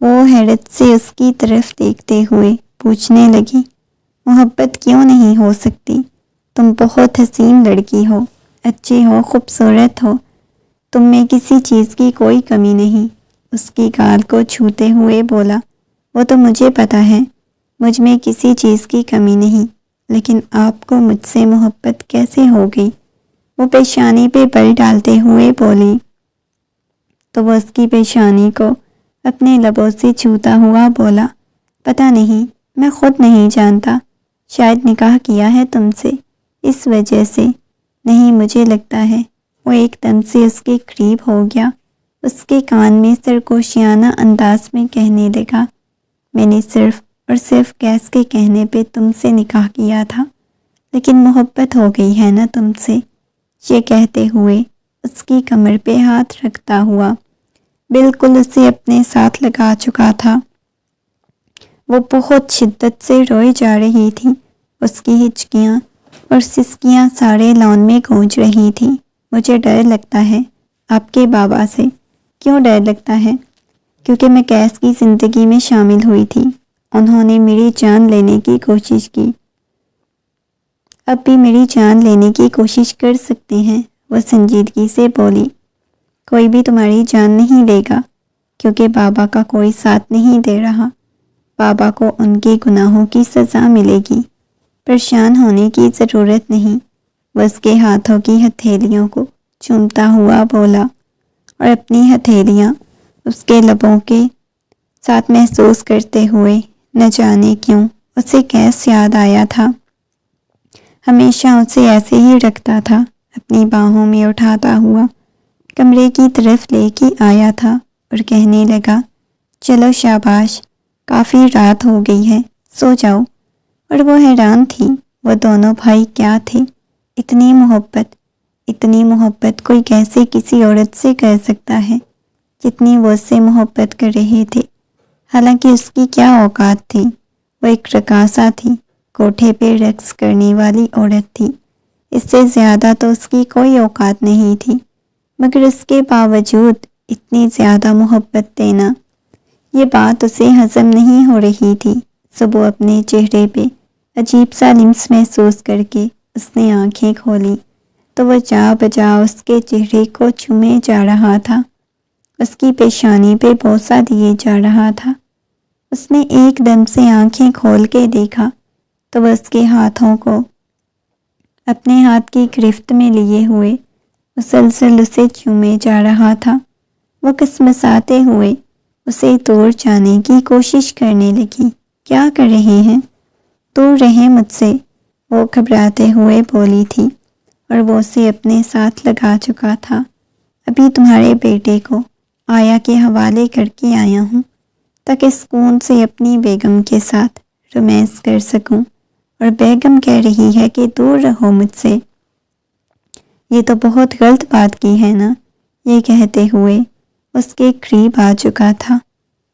وہ حیرت سے اس کی طرف دیکھتے ہوئے پوچھنے لگی، محبت کیوں نہیں ہو سکتی؟ تم بہت حسین لڑکی ہو، اچھی ہو، خوبصورت ہو، تم میں کسی چیز کی کوئی کمی نہیں۔ اس کی گال کو چھوتے ہوئے بولا، وہ تو مجھے پتا ہے مجھ میں کسی چیز کی کمی نہیں، لیکن آپ کو مجھ سے محبت کیسے ہو گئی؟ وہ پیشانی پہ بل ڈالتے ہوئے بولی۔ تو وہ اس کی پیشانی کو اپنے لبوں سے چھوتا ہوا بولا، پتہ نہیں، میں خود نہیں جانتا، شاید نکاح کیا ہے تم سے، اس وجہ سے۔ نہیں، مجھے لگتا ہے۔ وہ ایک دم سے اس کے قریب ہو گیا، اس کے کان میں سرگوشیانہ انداز میں کہنے لگا، میں نے صرف اور صرف کیس کے کہنے پہ تم سے نکاح کیا تھا، لیکن محبت ہو گئی ہے نا تم سے۔ یہ کہتے ہوئے اس کی کمر پہ ہاتھ رکھتا ہوا بالکل اسے اپنے ساتھ لگا چکا تھا۔ وہ بہت شدت سے روئی جا رہی تھی، اس کی ہچکیاں اور سسکیاں سارے لان میں گونج رہی تھیں۔ مجھے ڈر لگتا ہے آپ کے بابا سے۔ کیوں ڈر لگتا ہے؟ کیونکہ میں کیس کی زندگی میں شامل ہوئی تھی، انہوں نے میری جان لینے کی کوشش کی، اب بھی میری جان لینے کی کوشش کر سکتے ہیں، وہ سنجیدگی سے بولی۔ کوئی بھی تمہاری جان نہیں لے گا، کیونکہ بابا کا کوئی ساتھ نہیں دے رہا۔ بابا کو ان کے گناہوں کی سزا ملے گی، پریشان ہونے کی ضرورت نہیں۔ وہ اس کے ہاتھوں کی ہتھیلیوں کو چومتا ہوا بولا اور اپنی ہتھیلیاں اس کے لبوں کے ساتھ محسوس کرتے ہوئے نہ جانے کیوں اسے کیس یاد آیا تھا۔ ہمیشہ اسے ایسے ہی رکھتا تھا، اپنی باہوں میں اٹھاتا ہوا کمرے کی طرف لے کے آیا تھا اور کہنے لگا، چلو شاباش، کافی رات ہو گئی ہے، سو جاؤ۔ اور وہ حیران تھی، وہ دونوں بھائی کیا تھے؟ اتنی محبت کوئی کیسے کسی عورت سے کر سکتا ہے جتنی وہ اس سے محبت کر رہے تھے؟ حالانکہ اس کی کیا اوقات تھی؟ وہ ایک رقاصہ تھی، کوٹھے پہ رقص کرنے والی عورت تھی، اس سے زیادہ تو اس کی کوئی اوقات نہیں تھی، مگر اس کے باوجود اتنی زیادہ محبت دینا، یہ بات اسے ہضم نہیں ہو رہی تھی۔ صبح اپنے چہرے پہ عجیب سا لمس محسوس کر کے اس نے آنکھیں کھولی تو وہ جا بجا اس کے چہرے کو چومے جا رہا تھا، اس کی پیشانی پہ بوسہ دیے جا رہا تھا۔ اس نے ایک دم سے آنکھیں کھول کے دیکھا تو وہ اس کے ہاتھوں کو اپنے ہاتھ کی گرفت میں لیے ہوئے مسلسل اسے چومے جا رہا تھا۔ وہ کسمساتے ہوئے اسے دور جانے کی کوشش کرنے لگی۔ کیا کر رہے ہیں؟ دور رہیں مجھ سے، وہ گھبراتے ہوئے بولی تھی، اور وہ اسے اپنے ساتھ لگا چکا تھا۔ ابھی تمہارے بیٹے کو آیا کے حوالے کر کے آیا ہوں تاکہ سکون سے اپنی بیگم کے ساتھ رومانس کر سکوں، اور بیگم کہہ رہی ہے کہ دور رہو مجھ سے۔ یہ تو بہت غلط بات کی ہے نا؟ یہ کہتے ہوئے اس کے قریب آ چکا تھا۔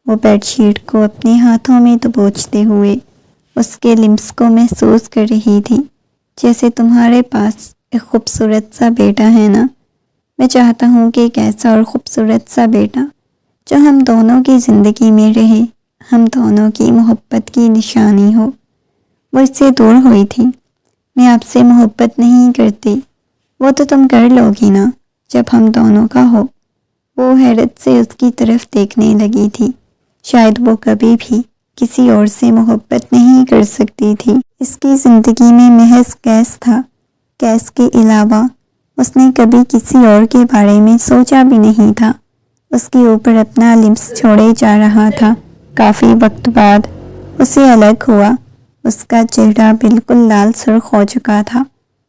وہ بیڈ شیٹ کو اپنے ہاتھوں میں دبوچتے ہوئے اس کے لمس کو محسوس کر رہی تھی۔ جیسے تمہارے پاس ایک خوبصورت سا بیٹا ہے نا؟ میں چاہتا ہوں کہ ایک ایسا اور خوبصورت سا بیٹا جو ہم دونوں کی زندگی میں رہے، ہم دونوں کی محبت کی نشانی ہو۔ وہ اس سے دور ہوئی تھی۔ میں آپ سے محبت نہیں کرتی، وہ تو تم کر لو گی نا جب ہم دونوں کا ہو۔ وہ حیرت سے اس کی طرف دیکھنے لگی تھی شاید وہ کبھی بھی کسی اور سے محبت نہیں کر سکتی تھی۔ اس کی زندگی میں محض کیس تھا۔ کیس کے علاوہ اس نے کبھی کسی اور کے بارے میں سوچا بھی نہیں تھا۔ اس کے اوپر اپنا لمس چھوڑے جا رہا تھا۔ کافی وقت بعد اسے الگ ہوا۔ اس کا چہرہ بالکل لال سرخ ہو چکا تھا،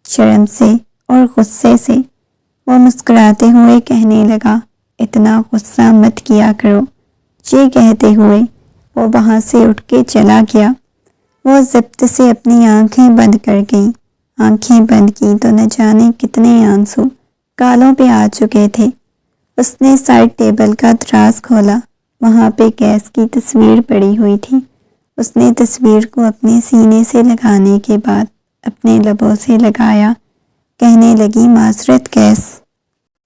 شرم سے اور غصے سے۔ وہ مسکراتے ہوئے کہنے لگا، اتنا غصہ مت کیا کرو۔ یہ کہتے ہوئے وہ وہاں سے اٹھ کے چلا گیا۔ وہ ضبط سے اپنی آنکھیں بند کر گئی۔ آنکھیں بند کی تو نہ جانے کتنے آنسو گالوں پہ آ چکے تھے۔ اس نے سائڈ ٹیبل کا دراز کھولا۔ وہاں پہ کیس کی تصویر پڑی ہوئی تھی۔ اس نے تصویر کو اپنے سینے سے لگانے کے بعد اپنے لبوں سے لگایا، کہنے لگی، معذرت کیس،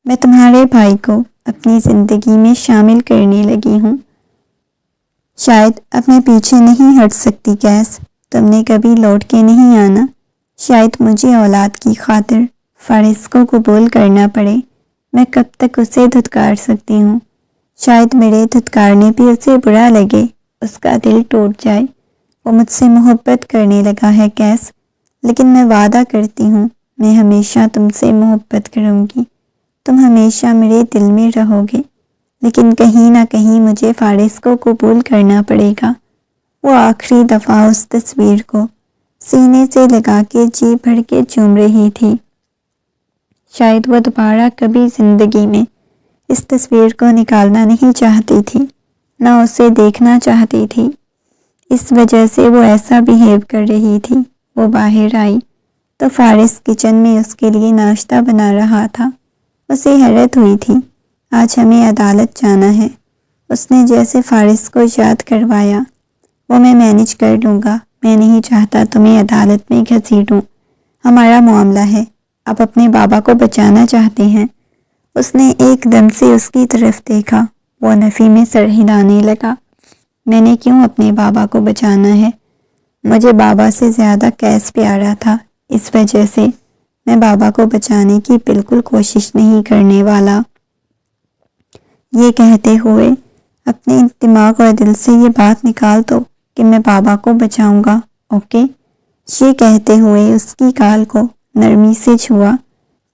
میں تمہارے بھائی کو اپنی زندگی میں شامل کرنے لگی ہوں۔ شاید اب میں پیچھے نہیں ہٹ سکتی کیس، تم نے کبھی لوٹ کے نہیں آنا۔ شاید مجھے اولاد کی خاطر فارس کو قبول کرنا پڑے۔ میں کب تک اسے دھتکار سکتی ہوں؟ شاید میرے دھتکارنے پہ اسے برا لگے، اس کا دل ٹوٹ جائے۔ وہ مجھ سے محبت کرنے لگا ہے کیس، لیکن میں وعدہ کرتی ہوں میں ہمیشہ تم سے محبت کروں گی۔ تم ہمیشہ میرے دل میں رہو گے، لیکن کہیں نہ کہیں مجھے فارس کو قبول کرنا پڑے گا۔ وہ آخری دفعہ اس تصویر کو سینے سے لگا کے جی بھر کے چوم رہی تھی۔ شاید وہ دوبارہ کبھی زندگی میں اس تصویر کو نکالنا نہیں چاہتی تھی، نہ اسے دیکھنا چاہتی تھی۔ اس وجہ سے وہ ایسا بیہیو کر رہی تھی۔ وہ باہر آئی تو فارس کچن میں اس کے لیے ناشتہ بنا رہا تھا۔ اسے حیرت ہوئی تھی، آج ہمیں عدالت جانا ہے۔ اس نے جیسے فارس کو یاد کروایا، وہ میں مینیج کر لوں گا، میں نہیں چاہتا تمہیں عدالت میں گھسیٹوں، ہمارا معاملہ ہے، آپ اپنے بابا کو بچانا چاہتے ہیں۔ اس نے ایک دم سے اس کی طرف دیکھا۔ وہ نفی میں سر ہلانے لگا۔ میں نے کیوں اپنے بابا کو بچانا ہے؟ مجھے بابا سے زیادہ کیس پیارا تھا، اس وجہ سے میں بابا کو بچانے کی بالکل کوشش نہیں کرنے والا۔ یہ کہتے ہوئے اپنے دماغ اور دل سے یہ بات نکال دو کہ میں بابا کو بچاؤں گا، اوکے؟ یہ کہتے ہوئے اس کی گال کو نرمی سے چھوا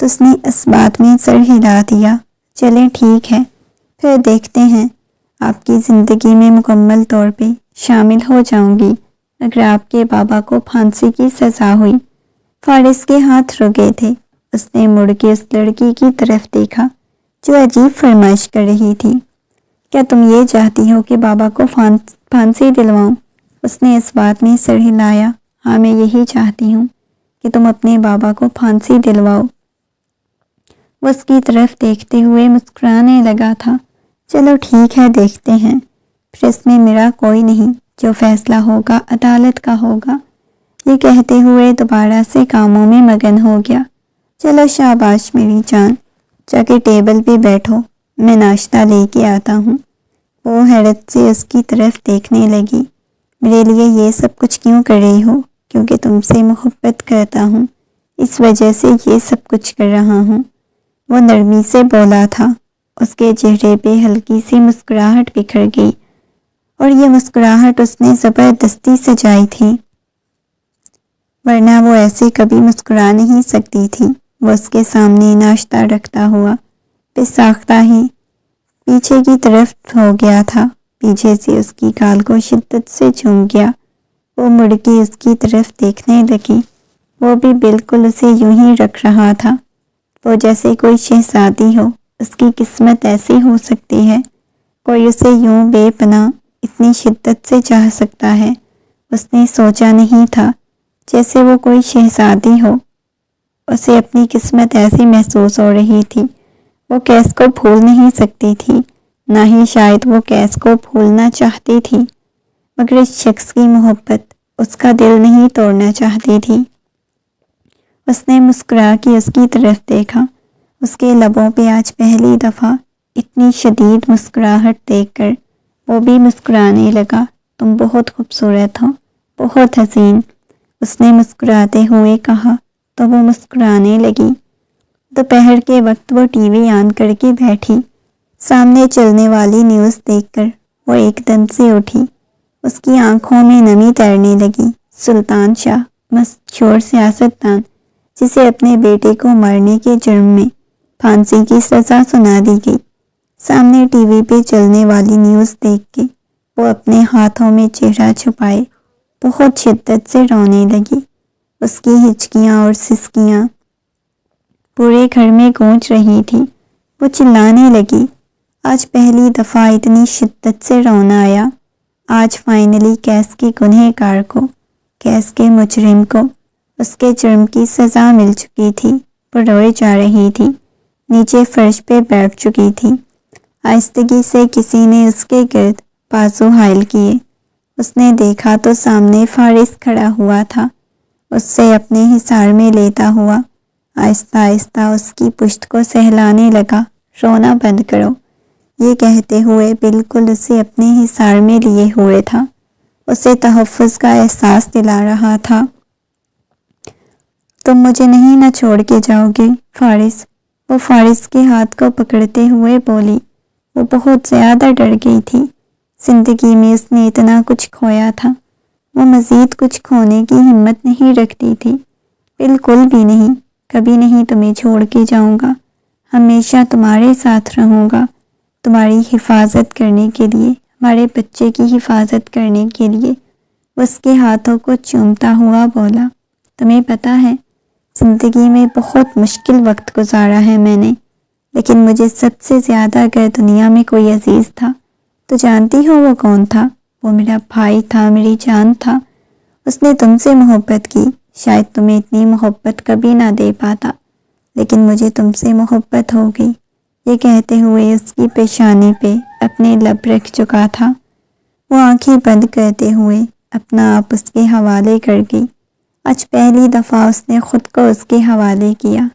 تو اس نے اس بات میں سر ہلا دیا۔ چلیں ٹھیک ہے، پھر دیکھتے ہیں، آپ کی زندگی میں مکمل طور پہ شامل ہو جاؤں گی اگر آپ کے بابا کو پھانسی کی سزا ہوئی۔ فارس کے ہاتھ رکے تھے۔ اس نے مڑ کے اس لڑکی کی طرف دیکھا جو عجیب فرمائش کر رہی تھی۔ کیا تم یہ چاہتی ہو کہ بابا کو پھانسی دلواؤں؟ اس نے اس بات میں سر ہلایا۔ ہاں، میں یہی چاہتی ہوں کہ تم اپنے بابا کو پھانسی دلواؤ۔ وہ اس کی طرف دیکھتے ہوئے مسکرانے لگا تھا۔ چلو ٹھیک ہے، دیکھتے ہیں، پھر اس میں میرا کوئی نہیں، جو فیصلہ ہوگا عدالت کا ہوگا۔ یہ کہتے ہوئے دوبارہ سے کاموں میں مگن ہو گیا۔ چلو شاباش میری جان، جا کے ٹیبل پہ بیٹھو، میں ناشتہ لے کے آتا ہوں۔ وہ حیرت سے اس کی طرف دیکھنے لگی۔ میرے لیے یہ سب کچھ کیوں کر رہی ہو؟ کیونکہ تم سے محبت کرتا ہوں، اس وجہ سے یہ سب کچھ کر رہا ہوں۔ وہ نرمی سے بولا تھا۔ اس کے چہرے پہ ہلکی سی مسکراہٹ بکھر گئی، اور یہ مسکراہٹ اس نے زبردستی سجائی تھی، ورنہ وہ ایسے کبھی مسکرا نہیں سکتی تھی۔ وہ اس کے سامنے ناشتہ رکھتا ہوا بے ساختہ ہی پیچھے کی طرف ہو گیا تھا، پیچھے سے اس کی گال کو شدت سے چوم گیا۔ وہ مڑ کے اس کی طرف دیکھنے لگی۔ وہ بھی بالکل اسے یوں ہی رکھ رہا تھا، وہ جیسے کوئی شہزادی ہو۔ اس کی قسمت ایسی ہو سکتی ہے، کوئی اسے یوں بے پناہ اتنی شدت سے چاہ سکتا ہے۔ اس نے سوچا نہیں تھا، جیسے وہ کوئی شہزادی ہو۔ اسے اپنی قسمت ایسی محسوس ہو رہی تھی۔ وہ کیس کو بھول نہیں سکتی تھی، نہ ہی شاید وہ کیس کو بھولنا چاہتی تھی، مگر اس شخص کی محبت اس کا دل نہیں توڑنا چاہتی تھی۔ اس نے مسکرا کے اس کی طرف دیکھا۔ اس کے لبوں پہ آج پہلی دفعہ اتنی شدید مسکراہٹ دیکھ کر وہ بھی مسکرانے لگا۔ تم بہت خوبصورت ہو، بہت حسین، اس نے مسکراتے ہوئے کہا تو وہ مسکرانے لگی۔ دوپہر کے وقت وہ ٹی وی آن کر کے بیٹھی، سامنے چلنے والی نیوز دیکھ کر وہ ایک دم سے اٹھی، اس کی آنکھوں میں نمی تیرنے لگی۔ سلطان شاہ، مشہور سیاستدان جسے اپنے بیٹے کو مارنے کے جرم میں پھانسی کی سزا سنا دی گئی، سامنے ٹی وی پہ چلنے والی نیوز دیکھ کے وہ اپنے ہاتھوں میں چہرہ چھپائے بہت شدت سے رونے لگی۔ اس کی ہچکیاں اور سسکیاں پورے گھر میں گونج رہی تھی۔ وہ چلانے لگی، آج پہلی دفعہ اتنی شدت سے رونا آیا۔ آج فائنلی کیس کے گنہگار کو، کیس کے مجرم کو اس کے جرم کی سزا مل چکی تھی۔ وہ روئے جا رہی تھی، نیچے فرش پہ بیٹھ چکی تھی۔ آہستگی سے کسی نے اس کے گرد بازو حائل کیے۔ اس نے دیکھا تو سامنے فارس کھڑا ہوا تھا، اس سے اپنے حصار میں لیتا ہوا آہستہ آہستہ اس کی پشت کو سہلانے لگا۔ رونا بند کرو، یہ کہتے ہوئے بالکل اسے اپنے حصار میں لیے ہوئے تھا، اسے تحفظ کا احساس دلا رہا تھا۔ تم مجھے نہیں نہ چھوڑ کے جاؤ گے فارس؟ وہ فارس کے ہاتھ کو پکڑتے ہوئے بولی۔ وہ بہت زیادہ ڈر گئی تھی، زندگی میں اس نے اتنا کچھ کھویا تھا، وہ مزید کچھ کھونے کی ہمت نہیں رکھتی تھی، بالکل بھی نہیں۔ کبھی نہیں تمہیں چھوڑ کے جاؤں گا، ہمیشہ تمہارے ساتھ رہوں گا، تمہاری حفاظت کرنے کے لیے، ہمارے بچے کی حفاظت کرنے کے لیے۔ اس کے ہاتھوں کو چومتا ہوا بولا، تمہیں پتہ ہے زندگی میں بہت مشکل وقت گزارا ہے میں نے، لیکن مجھے سب سے زیادہ اگر دنیا میں کوئی عزیز تھا تو جانتی ہو وہ کون تھا؟ وہ میرا بھائی تھا، میری جان تھا۔ اس نے تم سے محبت کی، شاید تمہیں اتنی محبت کبھی نہ دے پاتا، لیکن مجھے تم سے محبت ہو گئی۔ یہ کہتے ہوئے اس کی پیشانی پہ اپنے لب رکھ چکا تھا۔ وہ آنکھیں بند کرتے ہوئے اپنا آپ اس کے حوالے کر گئی۔ آج پہلی دفعہ اس نے خود کو اس کے حوالے کیا،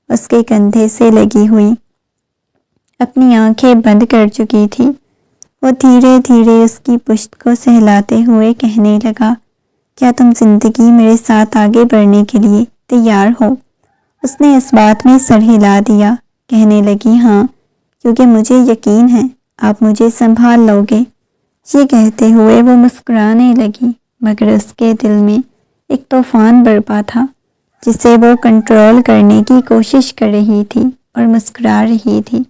اس کے کندھے سے لگی ہوئی اپنی آنکھیں بند کر چکی تھی۔ وہ دھیرے دھیرے اس کی پشت کو سہلاتے ہوئے کہنے لگا، کیا تم زندگی میرے ساتھ آگے بڑھنے کے لیے تیار ہو؟ اس نے اس بات میں سر ہلا دیا، کہنے لگی ہاں، کیونکہ مجھے یقین ہے آپ مجھے سنبھال لو گے۔ یہ کہتے ہوئے وہ مسکرانے لگی، مگر اس کے دل میں ایک طوفان برپا تھا جسے وہ کنٹرول کرنے کی کوشش کر رہی تھی اور مسکرا رہی تھی۔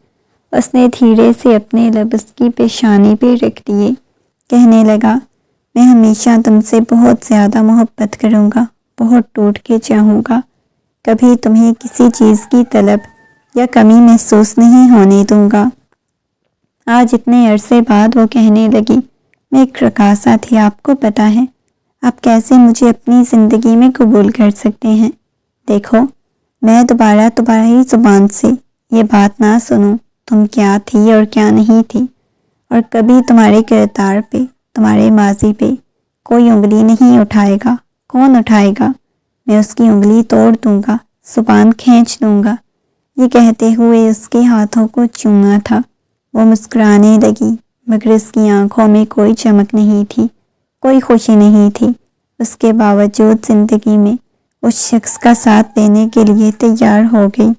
اس نے دھیرے سے اپنے لب اس کی پیشانی پہ رکھ دیے، کہنے لگا، میں ہمیشہ تم سے بہت زیادہ محبت کروں گا، بہت ٹوٹ کے چاہوں گا، کبھی تمہیں کسی چیز کی طلب یا کمی محسوس نہیں ہونے دوں گا۔ آج اتنے عرصے بعد وہ کہنے لگی، میں ایک رقاصہ تھی، آپ کو پتہ ہے، آپ کیسے مجھے اپنی زندگی میں قبول کر سکتے ہیں؟ دیکھو، میں دوبارہ تمہاری زبان سے یہ بات نہ سنوں تم کیا تھی اور کیا نہیں تھی، اور کبھی تمہارے کردار پہ، تمہارے ماضی پہ کوئی انگلی نہیں اٹھائے گا۔ کون اٹھائے گا؟ میں اس کی انگلی توڑ دوں گا، زبان کھینچ دوں گا۔ یہ کہتے ہوئے اس کے ہاتھوں کو چوما تھا۔ وہ مسکرانے لگی، مگر اس کی آنکھوں میں کوئی چمک نہیں تھی، کوئی خوشی نہیں تھی۔ اس کے باوجود زندگی میں اس شخص کا ساتھ دینے کے لیے تیار ہو گئی۔